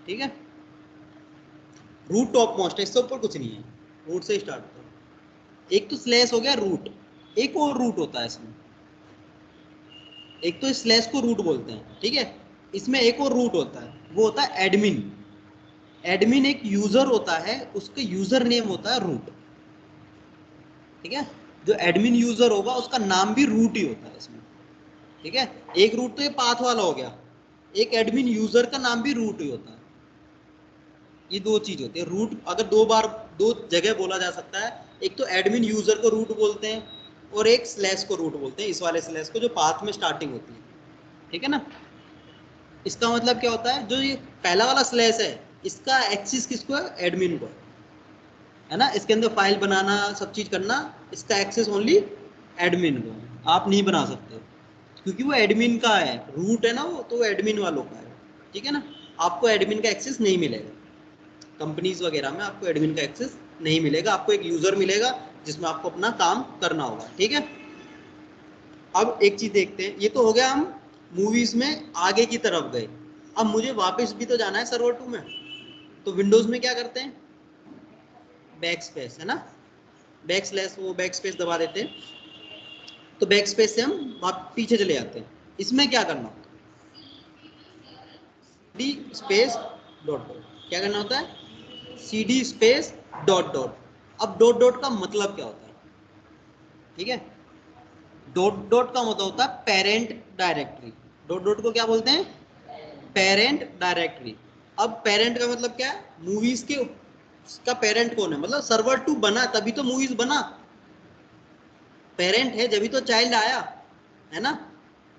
ठीक है। रूट टॉप मोस्ट है, इससे ऊपर कुछ नहीं है, रूट से स्टार्ट होता है। एक तो स्लैश हो गया रूट, एक और रूट होता है इसमें। एक तो स्लैश को रूट बोलते हैं, ठीक है। इसमें एक और रूट होता है, वो होता है एडमिन। एडमिन एक यूजर होता है, उसके यूजर नेम होता है रूट, ठीक है। जो एडमिन यूजर होगा उसका नाम भी रूट ही होता है इसमें, ठीक है, एक रूट तो ये पाथ वाला हो गया, एक एडमिन यूजर का नाम भी रूट ही होता है। ये दो चीज होती है। रूट अगर दो जगह बोला जा सकता है, एक तो एडमिन यूजर को रूट बोलते हैं और एक स्लैश को रूट बोलते हैं, इस वाले स्लैश को जो पाथ में स्टार्टिंग होती है, ठीक है ना। इसका मतलब क्या होता है, जो ये पहला वाला स्लैश है इसका एक्सिस किसको है, एडमिन को है ना, इसके अंदर फाइल बनाना सब चीज करना, इसका एक्सेस ओनली एडमिन को, आप नहीं बना सकते क्योंकि वो एडमिन का है, रूट है ना वो, तो एडमिन वालों का है, ठीक है ना। आपको एडमिन का एक्सेस नहीं मिलेगा, कंपनीज वगैरह में आपको एडमिन का एक्सेस नहीं मिलेगा, आपको एक यूजर मिलेगा जिसमें आपको अपना काम करना होगा, ठीक है। अब एक चीज देखते हैं, ये तो हो गया हम मूवीज में आगे की तरफ गए, अब मुझे वापस भी तो जाना है सर्वर 2 में, तो विंडोज में क्या करते हैं, बैक स्पेस है ना, बैक स्लैश वो बैक स्पेस दबा देते हैं, तो बैक स्पेस से हम पीछे चले जाते हैं। इसमें क्या करना होता है, डी स्पेस डॉट डॉट, क्या करना होता है, C D space dot dot. अब डॉट डॉट का मतलब क्या होता है, ठीक है, डॉट डॉट का मतलब होता है पेरेंट डायरेक्टरी। डॉट डॉट को क्या बोलते हैं, पेरेंट डायरेक्टरी। अब पेरेंट का मतलब क्या है, मूवीज के का पेरेंट कौन है, मतलब सर्वर 2 बना तभी तो मूवीज बना, पेरेंट है जब भी तो चाइल्ड आया, है ना।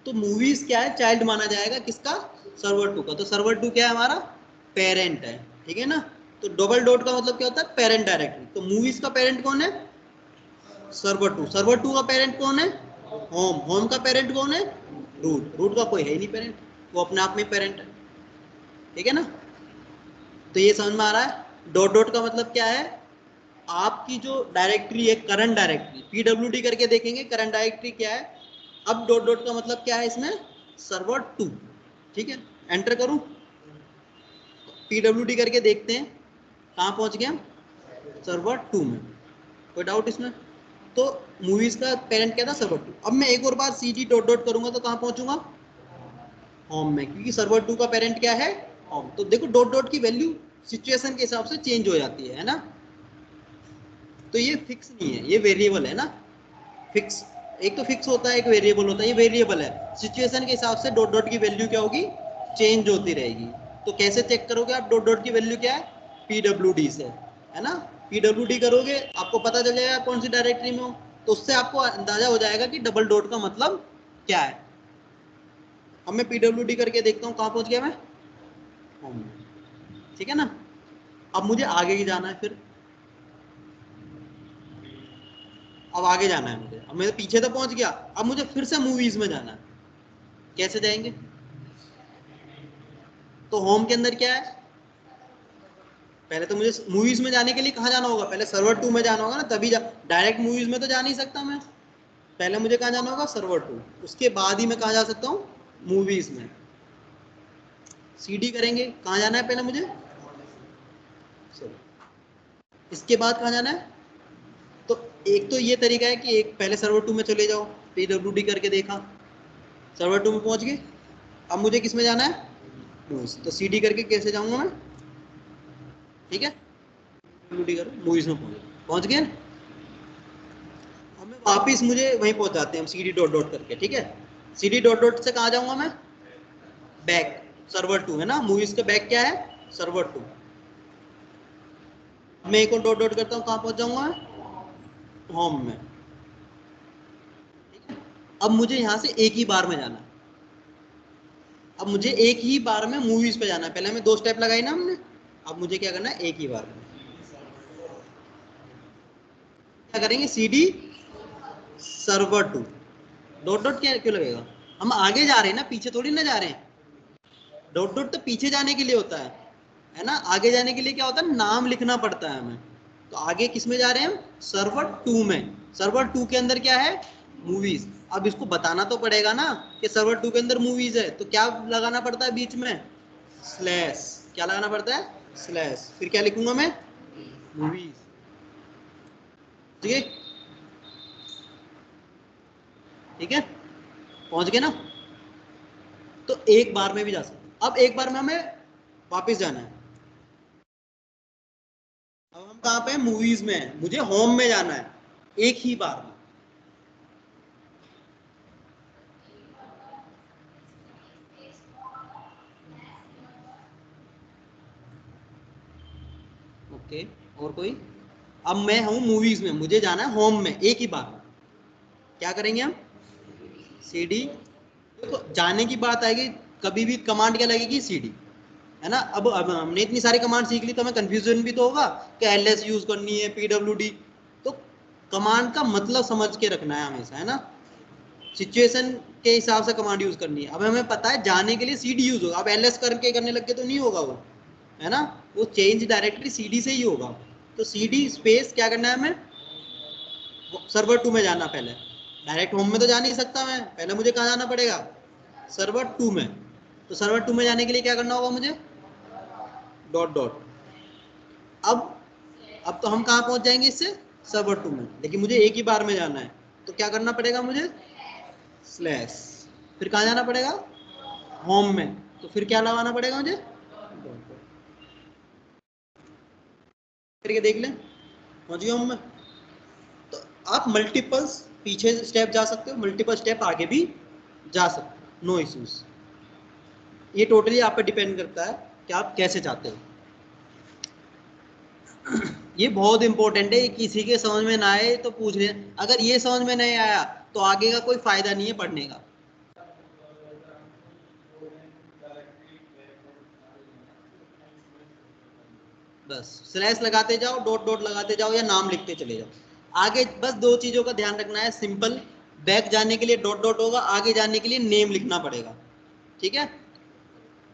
तो मूवीज क्या है, चाइल्ड माना जाएगा किसका, सर्वर 2 का, तो सर्वर 2 क्या है हमारा, पेरेंट है, ठीक है ना। तो डबल डॉट का मतलब क्या होता है, पेरेंट डायरेक्टरी। तो मूवीज का पेरेंट कौन है, सर्वर 2, सर्वर 2 का पेरेंट कौन है, होम, होम का पेरेंट कौन है, रूट, रूट का कोई है ही नहीं पेरेंट, वो अपने आप में पेरेंट है, ठीक है ना। तो ये समझ में आ रहा है, डॉट डॉट का मतलब क्या है, आपकी जो डायरेक्टरी है करंट डायरेक्टरी, पीडब्ल्यूडी करके देखेंगे करंट डायरेक्टरी क्या है। अब डॉट डॉट का मतलब क्या है इसमें, सर्वर 2, ठीक है। एंटर करूं, पीडब्ल्यूडी करके देखते हैं कहां पहुंच गए हम, सर्वर 2 में, कोई डाउट इसमें। तो मूवीज का पेरेंट क्या था, सर्वर 2। अब मैं एक और बार सी डी डॉट डॉट करूंगा तो कहां पहुंचूंगा, होम में, क्योंकि सर्वर 2 का पेरेंट क्या है, होम। तो देखो डॉट डॉट की वैल्यू सिचुएशन के हिसाब से चेंज हो जाती है ना, तो ये फिक्स नहीं है, ये वेरिएबल है ना, फिक्स, एक तो फिक्स होता है एक वेरिएबल होता है, ये वेरिएबल है, सिचुएशन के हिसाब से डॉट डॉट की वैल्यू क्या होगी, चेंज होती रहेगी। तो कैसे चेक करोगे आप डॉट डॉट की वैल्यू क्या है, पीडब्ल्यूडी से, है ना। पीडब्ल्यूडी करोगे आपको पता चल जाएगा कौन सी डायरेक्टरी में हो, तो उससे आपको अंदाजा हो जाएगा कि डबल डॉट का मतलब क्या है। अब मैं पीडब्ल्यूडी करके देखता हूँ कहाँ पहुंच गया मैं, होम, ठीक है ना। अब मुझे आगे ही जाना है फिर, अब आगे जाना है मुझे, अब मैं पीछे तो पहुंच गया, अब मुझे फिर से मूवीज में जाना है, कैसे जाएंगे, तो होम के अंदर क्या है, पहले तो मुझे मूवीज में जाने के लिए कहाँ जाना होगा, पहले सर्वर 2 में जाना होगा ना, तभी डायरेक्ट मूवीज में तो जा नहीं सकता मैं, पहले मुझे कहाँ जाना होगा, सर्वर 2, उसके बाद ही मैं कहाँ जा सकता हूँ, मूवीज में। सीडी करेंगे, कहाँ जाना है पहले मुझे, इसके बाद कहाँ जाना है, तो एक तो ये तरीका है कि एक पहले सर्वर 2 में चले जाओ, पीडब्ल्यूडी करके देखा, सर्वर 2 में पहुंच गए, अब मुझे किस में जाना है, तो सीडी करके कैसे जाऊंगा मैं, ठीक है, पीडब्ल्यूडी करो, मूवीज में पहुंच गए। हमें वापिस मुझे वहीं पहुंच जाते हैं हम सी डी डॉट डॉट करके, ठीक है। सी डी डॉट डॉट से कहाँ जाऊंगा मैं, बैक, सर्वर 2 है ना, मूवीज का बैक क्या है, सर्वर 2। मैं एक और डॉट डॉट करता हूँ, कहाँ पहुंच जाऊंगा मैं, होम में, ठीक है। अब मुझे यहाँ से एक ही बार में जाना है, अब मुझे एक ही बार में मूवीज पे जाना है, पहले हमें 2 स्टेप लगाई ना हमने, अब मुझे क्या करना है, एक ही बार में क्या करेंगे, C D server 2, dot dot क्या क्यों लगेगा, हम आगे जा रहे हैं ना, पीछे थोड़ी ना जा रहे हैं, डॉट डॉट तो पीछे जाने के लिए होता है ना, आगे जाने के लिए क्या होता है, नाम लिखना पड़ता है हमें। तो आगे किस में जा रहे हैं हम, सर्वर 2 में, सर्वर 2 के अंदर क्या है, मूवीज। अब इसको बताना तो पड़ेगा ना कि सर्वर 2 के अंदर मूवीज है, तो क्या लगाना पड़ता है बीच में, स्लैश, क्या लगाना पड़ता है, स्लैश, फिर क्या लिखूंगा मैं, मूवीज, ठीक है, ठीक है, पहुंच गए ना। तो एक बार में भी जा सकते, अब एक बार में हमें वापस जाना है, अब हम कहाँ पे हैं, मूवीज में है, मुझे होम में जाना है, एक ही बार में, ओके, और कोई? अब मैं हूं मूवीज में, मुझे जाना है होम में एक ही बार, क्या करेंगे हम? CD। देखो जाने की बात आएगी, कभी भी कमांड क्या लगेगी? CD, है ना। अब हमने इतनी सारी कमांड सीख ली तो हमें कंफ्यूजन भी तो होगा कि LS यूज करनी है, PWD। तो कमांड का मतलब समझ के रखना है हमेशा, है ना। सिचुएशन के हिसाब से कमांड यूज करनी है। अब हमें पता है जाने के लिए CD यूज होगा, अब LS करके करने लग गए तो नहीं होगा वो, है ना। वो चेंज डायरेक्टली CD से ही होगा। तो CD स्पेस क्या करना है हमें? सर्वर 2 में जाना। पहले डायरेक्ट होम में तो जा नहीं सकता मैं, पहले मुझे कहाँ जाना पड़ेगा? सर्वर 2 में। तो सर्वर 2 में जाने के लिए क्या करना होगा मुझे? Dot dot. अब तो हम कहाँ पहुंच जाएंगे इससे? सर्वर 2 में, लेकिन मुझे एक ही बार में जाना है, तो क्या करना पड़ेगा मुझे? स्लैश। फिर कहाँ जाना पड़ेगा? होम में। तो फिर क्या लगाना पड़ेगा मुझे? करके देख लें, पहुंच गया होम में। तो आप मल्टीपल पीछे स्टेप जा सकते हो, मल्टीपल स्टेप आगे भी जा सकते हो, नो इश्यूज। ये टोटली आप पे डिपेंड करता है कि आप कैसे चाहते हो। ये बहुत इंपॉर्टेंट है, किसी के समझ में ना आए तो पूछ ले। अगर ये समझ में नहीं आया तो आगे का कोई फायदा नहीं है पढ़ने का। बस स्लैश लगाते जाओ, डॉट डॉट लगाते जाओ, या नाम लिखते चले जाओ आगे। बस दो चीजों का ध्यान रखना है, सिंपल। बैक जाने के लिए डॉट डॉट होगा, आगे जाने के लिए नेम लिखना पड़ेगा, ठीक है।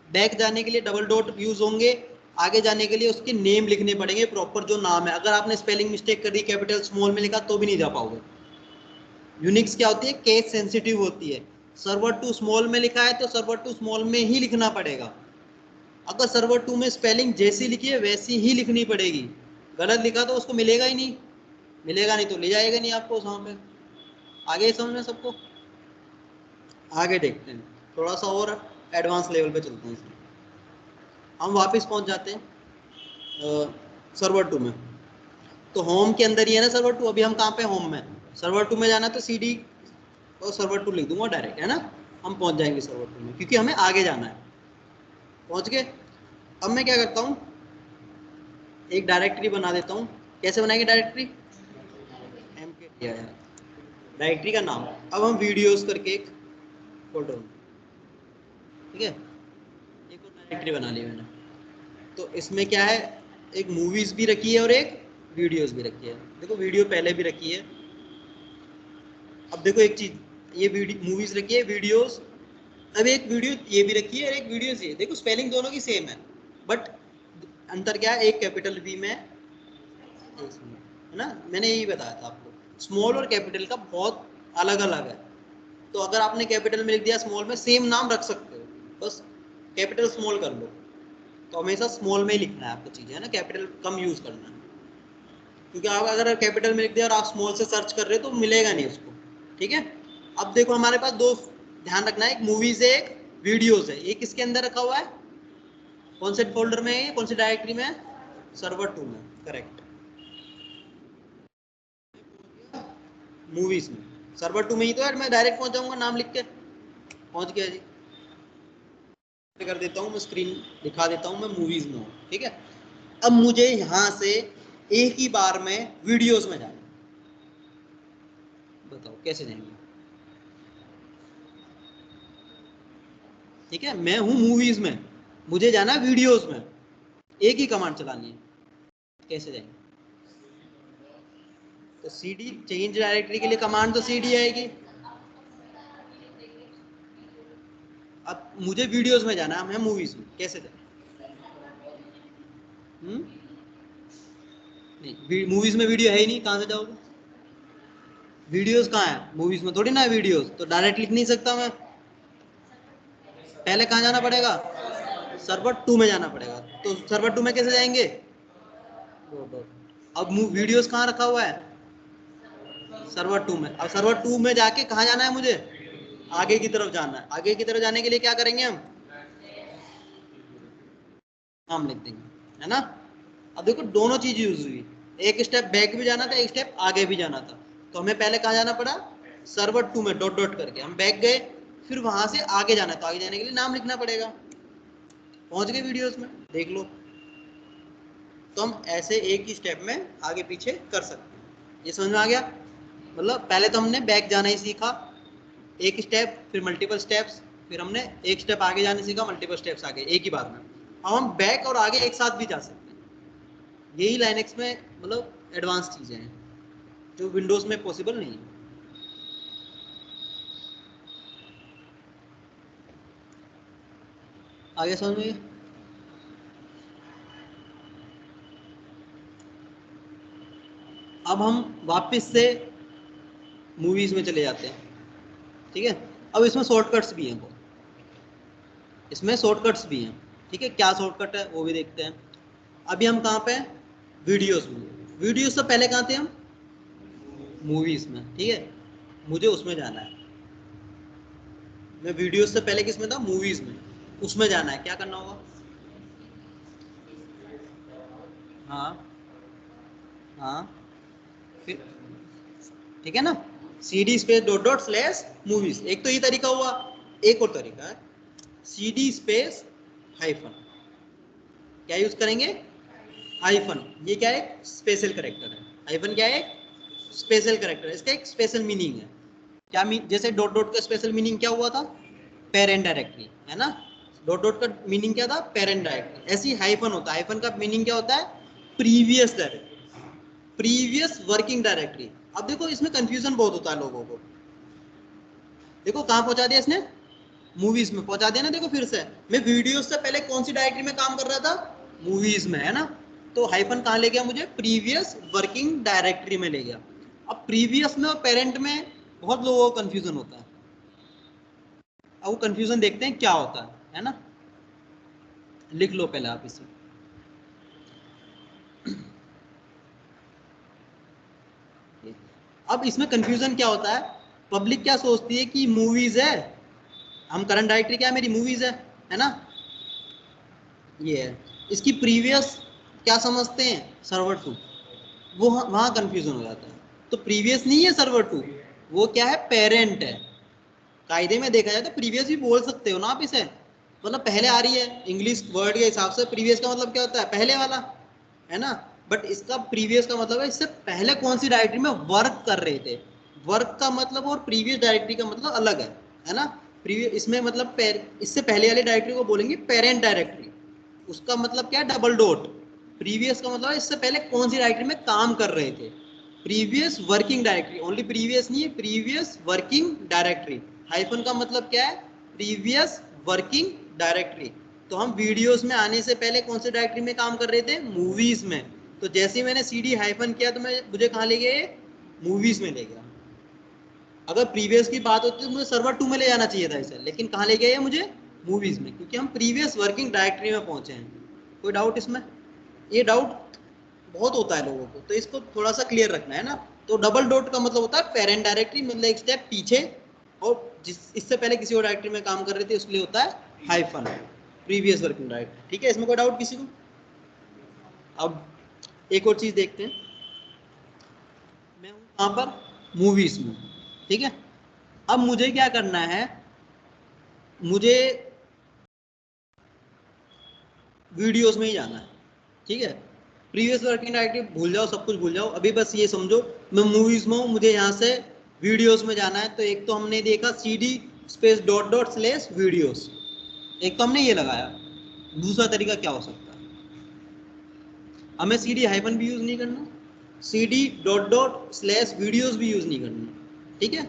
बैक जाने के लिए डबल डॉट यूज होंगे, आगे जाने के लिए उसके नेम लिखने पड़ेंगे, प्रॉपर जो नाम है। अगर आपने स्पेलिंग मिस्टेक कर दी, कैपिटल स्मॉल में लिखा, तो भी नहीं जा पाओगे। यूनिक्स क्या होती है? केस सेंसिटिव होती है। सर्वर 2 स्मॉल में लिखा है तो सर्वर 2 स्मॉल में ही लिखना पड़ेगा। अगर सर्वर 2 में स्पेलिंग जैसी लिखी है वैसी ही लिखनी पड़ेगी। गलत लिखा तो उसको मिलेगा ही नहीं, मिलेगा नहीं तो ले जाएगा नहीं आपको वहां पे। आगे समझ में सबको? आगे देखते हैं, थोड़ा सा और एडवांस लेवल पे चलते हैं। हम वापस पहुंच जाते हैं सर्वर 2 में। तो होम के अंदर ही है ना सर्वर 2। अभी हम कहाँ पे? होम में। सर्वर 2 में जाना तो CD और सर्वर 2 लिख दूंगा डायरेक्ट, है ना। हम पहुंच जाएंगे सर्वर 2 में, क्योंकि हमें आगे जाना है। पहुंच गए। अब मैं क्या करता हूँ, एक डायरेक्टरी बना देता हूँ। कैसे बनाएंगे डायरेक्टरी? MK दिया है डायरेक्टरी का नाम। अब हम वीडियोस करके एक फोल्डर, ठीक है, एक और डायरेक्टरी बना ली मैंने। तो इसमें क्या है, एक मूवीज भी रखी है और एक वीडियोस भी रखी है। देखो वीडियो पहले भी रखी है। अब देखो एक चीज, ये वीडियो मूवीज रखी है, वीडियोस। अब एक वीडियो ये भी रखी है और एक वीडियो ये। देखो स्पेलिंग दोनों की सेम है, बट अंतर क्या है? एक कैपिटल V में, है ना। मैंने यही बताया था आपको, स्मॉल और कैपिटल का बहुत अलग अलग है। तो अगर आपने कैपिटल में लिख दिया, स्मॉल में, सेम नाम रख सकते हो, बस कैपिटल स्मॉल कर लो। तो हमेशा स्मॉल में ही लिखना है आपको चीजें, है ना, कैपिटल कम यूज करना है। क्योंकि आप अगर कैपिटल में लिख दिया और आप स्मॉल से सर्च कर रहे हो तो मिलेगा नहीं उसको, ठीक है। अब देखो हमारे पास दो, ध्यान रखना है, एक मूवीज है, एक वीडियोज है। ये किसके अंदर रखा हुआ है? कौन से फोल्डर में है? कौन सी डायरेक्टरी में? सर्वर 2 में, करेक्ट। मूवीज में, सर्वर 2 में ही तो है। मैं डायरेक्ट पहुंच जाऊंगा नाम लिख के, पहुंच गया जी। कर देता हूँ मैं, स्क्रीन दिखा देता हूँ, मैं मूवीज में हूँ, ठीक है। अब मुझे यहां से एक ही बार में वीडियोस में जाना, बताओ कैसे जाएंगे? ठीक है, मैं हूं मूवीज में, मुझे जाना है वीडियोस में, एक ही कमांड चलानी है, कैसे जाएंगे? तो CD चेंज डायरेक्टरी के लिए कमांड तो CD आएगी। अब मुझे वीडियोस में जाना है, मैं मूवीज में, कैसे जाए? नहीं, मूवीज में वीडियो है ही नहीं, कहां से जाओगे? वीडियोस कहाँ है? मूवीज में थोड़ी ना है वीडियोस, तो डायरेक्ट लिख नहीं सकता मैं। पहले कहाँ जाना पड़ेगा? सर्वर 2 में जाना पड़ेगा। तो सर्वर 2 में कैसे जाएंगे? अब वीडियोस कहाँ रखा हुआ है? सर्वर 2 में। अब सर्वर 2 में जाके कहाँ जाना है मुझे? आगे की तरफ जाना है। आगे की तरफ जाने के लिए क्या करेंगे हम? नाम लिख देंगे, है ना। अब देखो दोनों चीज यूज हुई, एक स्टेप बैक भी जाना था, एक स्टेप आगे भी जाना था। तो हमें पहले कहाँ जाना पड़ा? सर्वर 2 में, डॉट डॉट करके हम बैक गए, फिर वहां से आगे जाना, तो आगे जाने के लिए नाम लिखना पड़ेगा। पहुंच गए वीडियोस में, देख लो। तो हम ऐसे एक ही स्टेप में आगे पीछे कर सकते हैं। ये समझ में आ गया? मतलब पहले तो हमने बैक जाना ही सीखा, एक स्टेप, फिर मल्टीपल स्टेप्स, फिर हमने एक स्टेप आगे जाने सीखा, मल्टीपल स्टेप्स आगे एक ही बार में। अब हम बैक और आगे एक साथ भी जा सकते हैं। यही लाइनक्स में मतलब एडवांस चीजें हैं जो विंडोज में पॉसिबल नहीं है। आगे समझ में? अब हम वापस से मूवीज में चले जाते हैं, ठीक है? अब इसमें शॉर्टकट्स भी हैं, इसमें शॉर्टकट्स भी हैं, ठीक है? क्या शॉर्टकट है वो भी देखते हैं। अभी हम कहाँ पे हैं? वीडियोस में। वीडियोस से पहले कहाँ थे हम? मूवीज में, ठीक है? मुझे उसमें जाना है। मैं वीडियोस से पहले किस में था? मूवीज में। उसमें जाना है, क्या करना होगा? हाँ हाँ, फिर ठीक है ना, C D space dot dot slash movies. एक तो ये तरीका हुआ, एक और तरीका है सी डी स्पेस हाइफन। क्या यूज करेंगे? हाइफन। ये क्या है? स्पेशल करेक्टर है। हाइफन क्या है? Special character. इसका एक स्पेशल मीनिंग है। क्या जैसे डॉट डॉट का स्पेशल मीनिंग क्या हुआ था? पेरेंट डायरेक्टरी, है ना? डॉट डॉट का मीनिंग क्या था? Parent directory. ऐसी हाइफन होता है, हाइफन का मीनिंग क्या होता है? Previous directory, previous working directory. अब देखो इसमें कंफ्यूजन बहुत होता है लोगों को। देखो कहां पहुंचा दिया इसने? मूवीज में पहुंचा दिया ना। देखो फिर से, मैं वीडियो से पहले कौन सी डायरेक्टरी में काम कर रहा था? मूवीज में, है ना? तो हाइफन कहां ले गया मुझे? प्रीवियस वर्किंग डायरेक्टरी में ले गया। अब प्रीवियस में और पेरेंट में बहुत लोगों को कंफ्यूजन होता है। अब वो कंफ्यूजन देखते हैं क्या होता है ना? लिख लो पहले आप इसे। अब इसमें कंफ्यूजन क्या होता है? पब्लिक क्या सोचती है कि मूवीज है, हम करंट डायरेक्टरी क्या है? मेरी मूवीज है ना? ये है। इसकी प्रीवियस क्या समझते हैं? Server two. वो वहां कंफ्यूजन हो जाता है। तो प्रीवियस नहीं है सर्वर टू, वो क्या है? पेरेंट है। कायदे में देखा जाए तो प्रीवियस भी बोल सकते हो ना आप इसे, मतलब पहले आ रही है। इंग्लिश वर्ड के हिसाब से प्रीवियस का मतलब क्या होता है? पहले वाला, है ना? बट इसका प्रीवियस का मतलब है इससे पहले कौन सी डायरेक्टरी में वर्क कर रहे थे। वर्क का मतलब और प्रीवियस डायरेक्टरी का मतलब अलग है ना? प्रीवियस इसमें मतलब इससे पहले वाली डायरेक्टरी को बोलेंगे पेरेंट डायरेक्टरी। उसका मतलब क्या है? Double dot. प्रीवियस का मतलब इससे पहले कौन सी डायरेक्टरी में काम कर रहे थे। Previous working directory, only previous नहीं है, प्रीवियस वर्किंग डायरेक्टरी। हाइफन का मतलब क्या है? Previous working directory. तो हम वीडियोस में आने से पहले कौन से डायरेक्टरी में काम कर रहे थे? मूवीज में। तो जैसे ही मैंने CD हाइफन किया तो मैं मुझे कहाँ ले गया? मूवीज में ले गया। अगर प्रीवियस की बात होती तो मुझे सर्वर 2 में ले जाना चाहिए था इसे, लेकिन कहाँ ले गया ये मुझे? मूवीज में, क्योंकि हम प्रीवियस वर्किंग डायरेक्टरी में पहुंचे हैं। कोई डाउट इसमें? ये डाउट बहुत होता है लोगों को, तो इसको थोड़ा सा क्लियर रखना है ना। तो डबल डॉट का मतलब होता है पेरेंट डायरेक्टरी, मतलब एक स्टेप पीछे, और इससे पहले किसी और डायरेक्टरी में काम कर रहे थे उसके लिए होता है हाइफन, प्रीवियस वर्किंग डायरेक्टरी। ठीक है, इसमें कोई डाउट किसी को? अब एक और चीज देखते हैं। मैं हूँ कहाँ पर? मूवीज में, ठीक है? अब मुझे क्या करना है? मुझे वीडियोस में ही जाना है, ठीक है? प्रीवियस वर्किंग डायरेक्टरी भूल जाओ, सब कुछ भूल जाओ। अभी बस ये समझो मैं मूवीज में हूँ, मुझे यहाँ से वीडियोस में जाना है। तो एक तो हमने देखा CD space dot dot slash videos, एक तो हमने ये लगाया। दूसरा तरीका क्या हो सकता है? हमें CD हाइफन भी यूज नहीं करना, CD dot dot slash videos भी यूज नहीं करना, ठीक है?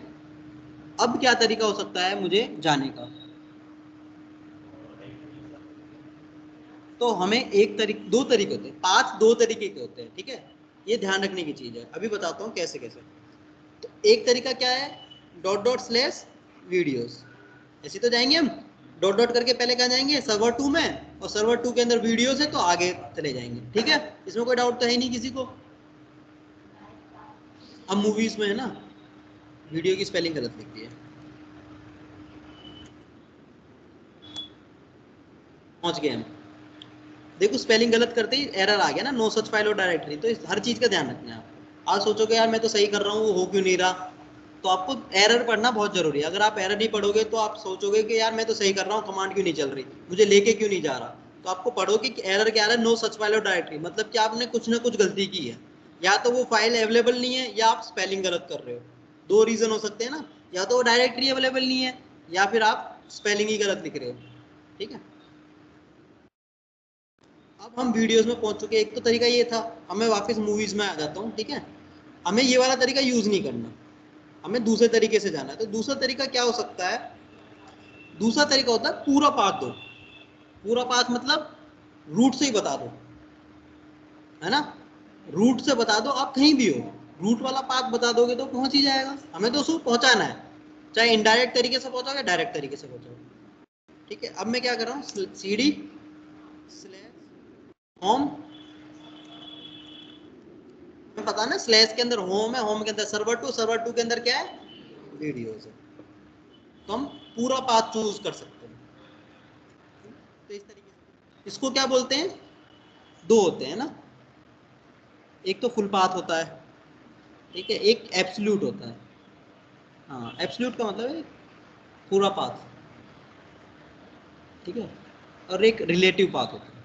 अब क्या तरीका हो सकता है मुझे जाने का? तो हमें दो तरीके होते हैं, 5 दो तरीके के होते हैं, ठीक है? ये ध्यान रखने की चीज है। अभी बताता हूँ कैसे कैसे। तो एक तरीका क्या है? Dot dot slash videos. ऐसे तो जाएंगे हम, डॉट डॉट करके पहले कहाँ जाएंगे? सर्वर 2 में, और सर्वर 2 के अंदर वीडियोस है तो आगे चले जाएंगे, ठीक है? इसमें कोई डाउट तो है नहीं किसी को? अब मूवीज में है ना, वीडियो की स्पेलिंग गलत लिख दी है। पहुंच गए हम। देखो स्पेलिंग गलत करते ही एरर आ गया ना, नो सच फाइल और डायरेक्टरी। तो हर चीज का ध्यान रखना है आप। आज सोचोगे यार मैं तो सही कर रहा हूँ, वो हो क्यों नहीं रहा? तो आपको एरर पढ़ना बहुत जरूरी है। अगर आप एरर नहीं पढ़ोगे तो आप सोचोगे कि यार मैं तो सही कर रहा हूँ, कमांड क्यों नहीं चल रही, मुझे लेके क्यों नहीं जा रहा? तो आपको पढ़ोगे कि एरर क्या है, नो सच फाइल और डायरेक्टरी, मतलब कि आपने कुछ ना कुछ गलती की है, या तो वो फाइल अवेलेबल नहीं है या आप स्पेलिंग गलत कर रहे हो। दो रीजन हो सकते हैं ना, या तो वो डायरेक्टरी अवेलेबल नहीं है या फिर आप स्पेलिंग ही गलत लिख रहे हो। ठीक है, अब हम वीडियोस में पहुंच चुके हैं। एक तो तरीका ये था, अब मैं वापस मूवीज में आ जाता हूँ। ठीक है, हमें ये वाला तरीका यूज नहीं करना, हमें दूसरे तरीके से जाना है। तो दूसरा तरीका क्या हो सकता है, दूसरा तरीका होता है पूरा पाथ दो। पूरा पाथ मतलब रूट से ही बता दो, है ना, रूट से बता दो, आप कहीं भी हो रूट वाला पाथ बता दोगे तो पहुंच ही जाएगा। हमें तो उसको पहुंचाना है, चाहे इनडायरेक्ट तरीके से पहुंचाओ या डायरेक्ट तरीके से पहुंचाओ। ठीक है, अब मैं क्या कर रहा हूँ, cd होम, हमें पता है ना स्लैश के अंदर होम है, होम के अंदर सर्वर टू के अंदर क्या है, वीडियोस है। तो हम पूरा पाथ चूज कर सकते हैं। तो इस तरीके से इसको क्या बोलते हैं, दो होते हैं ना, एक तो फुल पाथ होता है, ठीक है, एक एब्सोल्यूट होता है। हाँ, एब्सोल्यूट का मतलब है पूरा पाथ, ठीक है, और एक रिलेटिव पाथ होता है।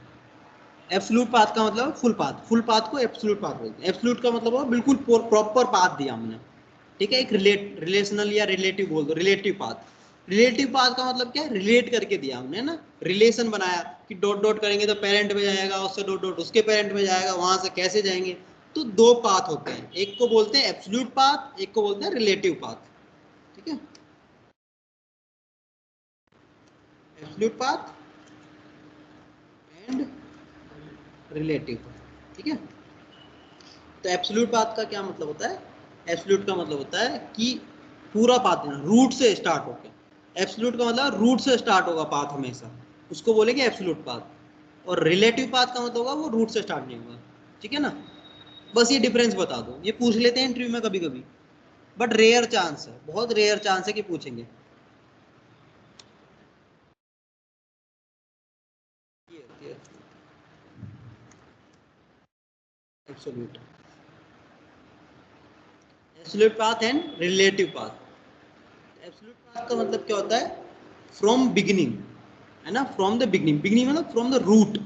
एब्सोल्यूट पाथ का मतलब फुल पाथ, फुल पाथ को एब्सोल्यूट पाथ बोलते हैं। एब्सोल्यूट का मतलब वो बिल्कुल प्रॉपर पाथ दिया हमने, ठीक है। एक रिलेशनल या रिलेटिव बोल दो, रिलेटिव पाथ। रिलेटिव पाथ का मतलब क्या है, रिलेट करके दिया हमने ना, रिलेशन बनाया कि डॉट डॉट करेंगे तो पेरेंट में जाएगा, उससे डॉट डॉट उसके पेरेंट में जाएगा, वहां से कैसे जाएंगे। तो दो पाथ होते हैं, एक को बोलते हैं एब्सोल्यूट पाथ, एक को बोलते हैं रिलेटिव पाथ। ठीक है, absolute path and relative path. ठीक है, तो एब्सोल्यूट पाथ का क्या मतलब होता है, एब्सोल्यूट का मतलब होता है कि पूरा पाथ है, रूट से स्टार्ट होकर। एब्सोल्यूट का मतलब रूट से स्टार्ट होगा पाथ हमेशा, उसको बोलेंगे एब्सोल्यूट पाथ। और रिलेटिव पाथ का मतलब होगा वो रूट से स्टार्ट नहीं होगा। ठीक है ना, बस ये डिफरेंस बता दो, ये पूछ लेते हैं इंटरव्यू में कभी कभी, बट रेयर चांस है, बहुत रेयर चांस है कि पूछेंगे। Absolute, absolute path and relative path. Absolute path का मतलब क्या होता है, फ्रॉम बिगिनिंग, है ना, फ्रॉम द बिगिनिंग, बिगिनिंग मतलब फ्रॉम द रूट।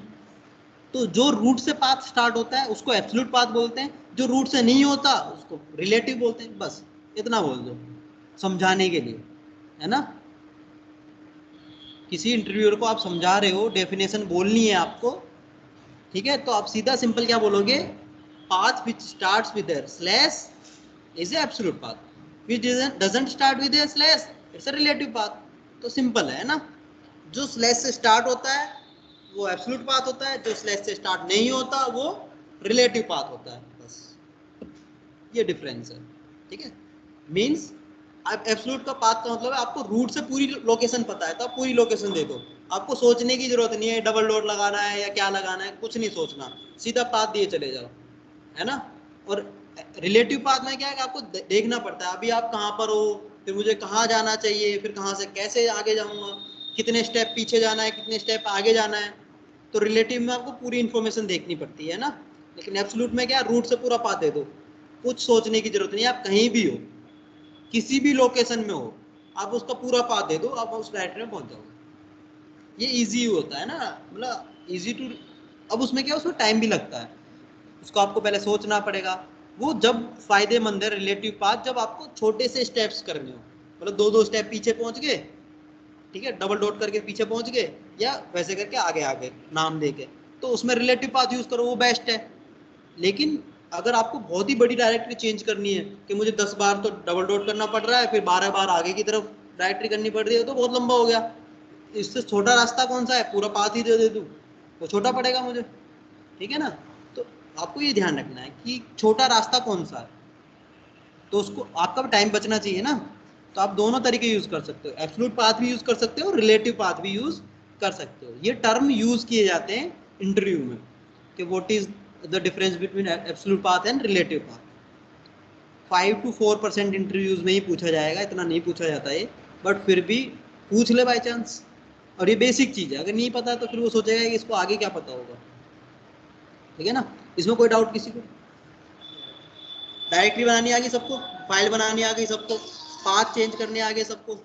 तो जो रूट से पाथ स्टार्ट होता है उसको एब्सोल्यूट पाथ बोलते हैं, जो रूट से नहीं होता उसको रिलेटिव बोलते हैं। बस इतना बोल दो समझाने के लिए, है ना। किसी इंटरव्यूअर को आप समझा रहे हो, डेफिनेशन बोलनी है आपको, ठीक है, तो आप सीधा सिंपल क्या बोलोगे, path which starts with slash is absolute path, which doesn't start with slash it's a relative path. तो सिंपल है ना, जो स्लैश से स्टार्ट होता है वो एब्सोल्यूट पाथ होता है, जो स्लैश से स्टार्ट नहीं होता वो रिलेटिव पाथ होता है। बस ये डिफरेंस है। ठीक है, मींस आप एब्सोल्यूट का पाथ का मतलब है आपको रूट से पूरी लोकेशन पता है, तो आप पूरी लोकेशन दे दो, आपको सोचने की जरूरत नहीं है डबल डॉट लगाना है या क्या लगाना है, कुछ नहीं सोचना, सीधा पाथ दिए चले जाओ, है ना। और रिलेटिव पाथ में क्या है कि आपको देखना पड़ता है, अभी आप कहाँ पर हो, फिर मुझे कहाँ जाना चाहिए, फिर कहाँ से कैसे आगे जाऊंगा, कितने स्टेप पीछे जाना है, कितने स्टेप आगे जाना है। तो रिलेटिव में आपको पूरी इंफॉर्मेशन देखनी पड़ती है ना, लेकिन एब्सोल्यूट में क्या, रूट से पूरा पाथ दे दो, कुछ सोचने की जरूरत नहीं, आप कहीं भी हो, किसी भी लोकेशन में हो, आप उसका पूरा पाथ दे दो, आप उस डायरेक्टरी में पहुंच जाओगे। ये इजी होता है ना, मतलब इजी टू। अब उसमें क्या है, उसमें टाइम भी लगता है, उसको आपको पहले सोचना पड़ेगा। वो जब फायदेमंद है रिलेटिव पाथ, जब आपको छोटे से स्टेप्स करने हो, मतलब दो दो स्टेप पीछे पहुंच गए, ठीक है, डबल डॉट करके पीछे पहुंच गए, या वैसे करके आगे आगे नाम दे के, तो उसमें रिलेटिव पाथ यूज करो, वो बेस्ट है। लेकिन अगर आपको बहुत ही बड़ी डायरेक्टरी चेंज करनी है कि मुझे 10 बार तो डबल डॉट करना पड़ रहा है, फिर 12 बार आगे की तरफ डायरेक्टरी करनी पड़ रही है, तो बहुत लंबा हो गया। इससे छोटा रास्ता कौन सा है, पूरा पाथ ही दे दूँ, वो छोटा पड़ेगा मुझे। ठीक है ना, तो आपको ये ध्यान रखना है कि छोटा रास्ता कौन सा है, तो उसको आपका भी टाइम बचना चाहिए ना। तो आप दोनों तरीके यूज कर सकते हो, एब्सोल्यूट पाथ भी यूज कर सकते हो, रिलेटिव पाथ भी यूज कर सकते हो। ये टर्म यूज किए जाते हैं इंटरव्यू में कि what is the difference between absolute path and relative path. 5 to 4% interviews में ही पूछा जाएगा, इतना नहीं पूछा जाता है, बट फिर भी पूछ ले बाई चांस। और ये बेसिक चीज है, अगर नहीं पता तो फिर वो सोचेगा कि इसको आगे क्या पता होगा। ठीक है ना, इसमें कोई डाउट किसी को, डायरेक्टरी बनानी आ गई सबको, फाइल बनानी आ गई सबको, पाथ चेंज करने आ गए सबको,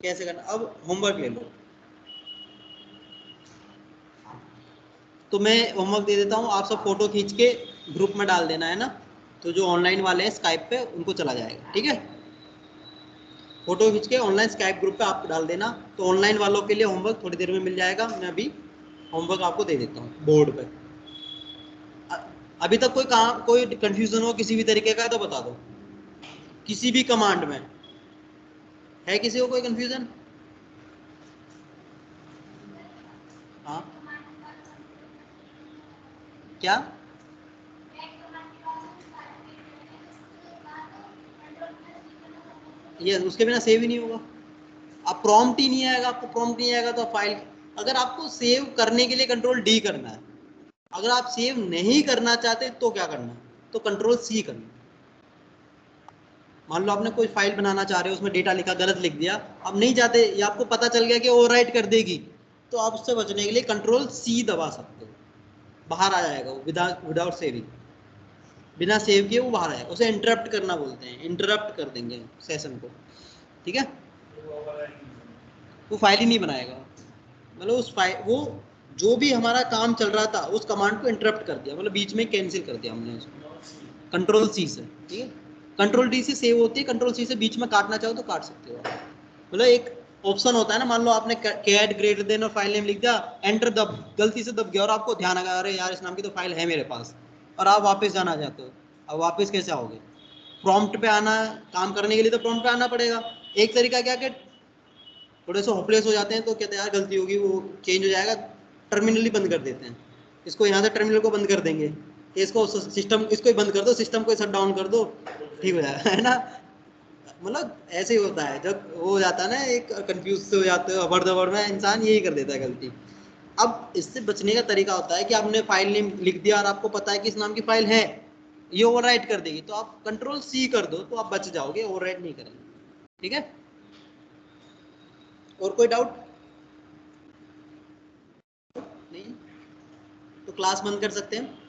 कैसे करना। अब होमवर्क ले लो, तो मैं होमवर्क दे देता हूँ, आप सब फोटो खींच के ग्रुप में डाल देना है ना, तो जो ऑनलाइन वाले हैं स्काइप पे उनको चला जाएगा, ठीक है। फोटो खींच के ऑनलाइन स्काइप ग्रुप पे आप डाल देना, तो ऑनलाइन वालों के लिए होमवर्क थोड़ी देर में मिल जाएगा। मैं अभी होमवर्क आपको दे देता हूँ बोर्ड पे। अभी तक कोई काम, कोई कंफ्यूजन हो किसी भी तरीके का तो बता दो, किसी भी कमांड में है किसी को कोई कंफ्यूजन? हाँ क्या? ये उसके बिना सेव ही नहीं होगा। आप प्रॉम्प्ट ही नहीं आएगा, आपको प्रॉम्प्ट नहीं आएगा तो फाइल, अगर आपको सेव करने के लिए कंट्रोल डी करना है, अगर आप सेव नहीं करना चाहते तो क्या करना है, तो कंट्रोल सी करना है। मान लो आपने कोई फाइल बनाना चाह रहे हो, उसमें डेटा लिखा, गलत लिख दिया, आप नहीं चाहते, या आपको पता चल गया कि ओवरराइट कर देगी, तो आप उससे बचने के लिए कंट्रोल सी दबा सकते हो, बाहर आ जाएगा वो विदाउट सेविंग, बिना सेव किए वो बाहर आएगा। उसे इंटरप्ट करना बोलते हैं, इंटरप्ट कर देंगे सेशन को, ठीक है। वो फाइल ही नहीं बनाएगा, मतलब उस फाइल, वो जो भी हमारा काम चल रहा था उस कमांड को इंटरप्ट कर दिया, मतलब बीच में कैंसिल कर दिया हमने उसको, कंट्रोल सी से, ठीक है। कंट्रोल डी से सेव होती है, कंट्रोल सी से बीच में काटना चाहो तो काट सकते हो आप। मतलब एक ऑप्शन होता है ना, मान लो आपने कैट ग्रेटर देन और फाइल नेम लिख दिया, एंटर दब, गलती से दब गया और आपको ध्यान आ गया अरे यार इस नाम की तो फाइल है मेरे पास, और आप वापस जाना चाहते हो, अब वापस कैसे आओगे? प्रॉम्प्ट पे आना, काम करने के लिए तो प्रॉम्प्ट पे आना पड़ेगा। एक तरीका क्या कि थोड़े से होपलेस हो जाते हैं तो कहते हैं यार गलती होगी, वो चेंज हो जाएगा, टर्मिनल ही बंद कर देते हैं, इसको यहाँ से टर्मिनल को बंद कर देंगे, इसको सिस्टम, इसको ही बंद कर दो, सिस्टम को शट डाउन कर दो, ठीक हो जाएगा, है ना। मतलब ऐसे ही होता है, जब वो हो जाता है ना, एक कंफ्यूज से हो जाते हो, हबड़ दबड़ में इंसान यही कर देता है गलती। अब इससे बचने का तरीका होता है कि आपने फाइल नेम लिख दिया और आपको पता है कि इस नाम की फाइल है, ये ओवरराइट कर देगी, तो आप कंट्रोल सी कर दो तो आप बच जाओगे, ओवरराइट नहीं करेंगे, ठीक है। और कोई डाउट? नहीं, तो क्लास बंद कर सकते हैं।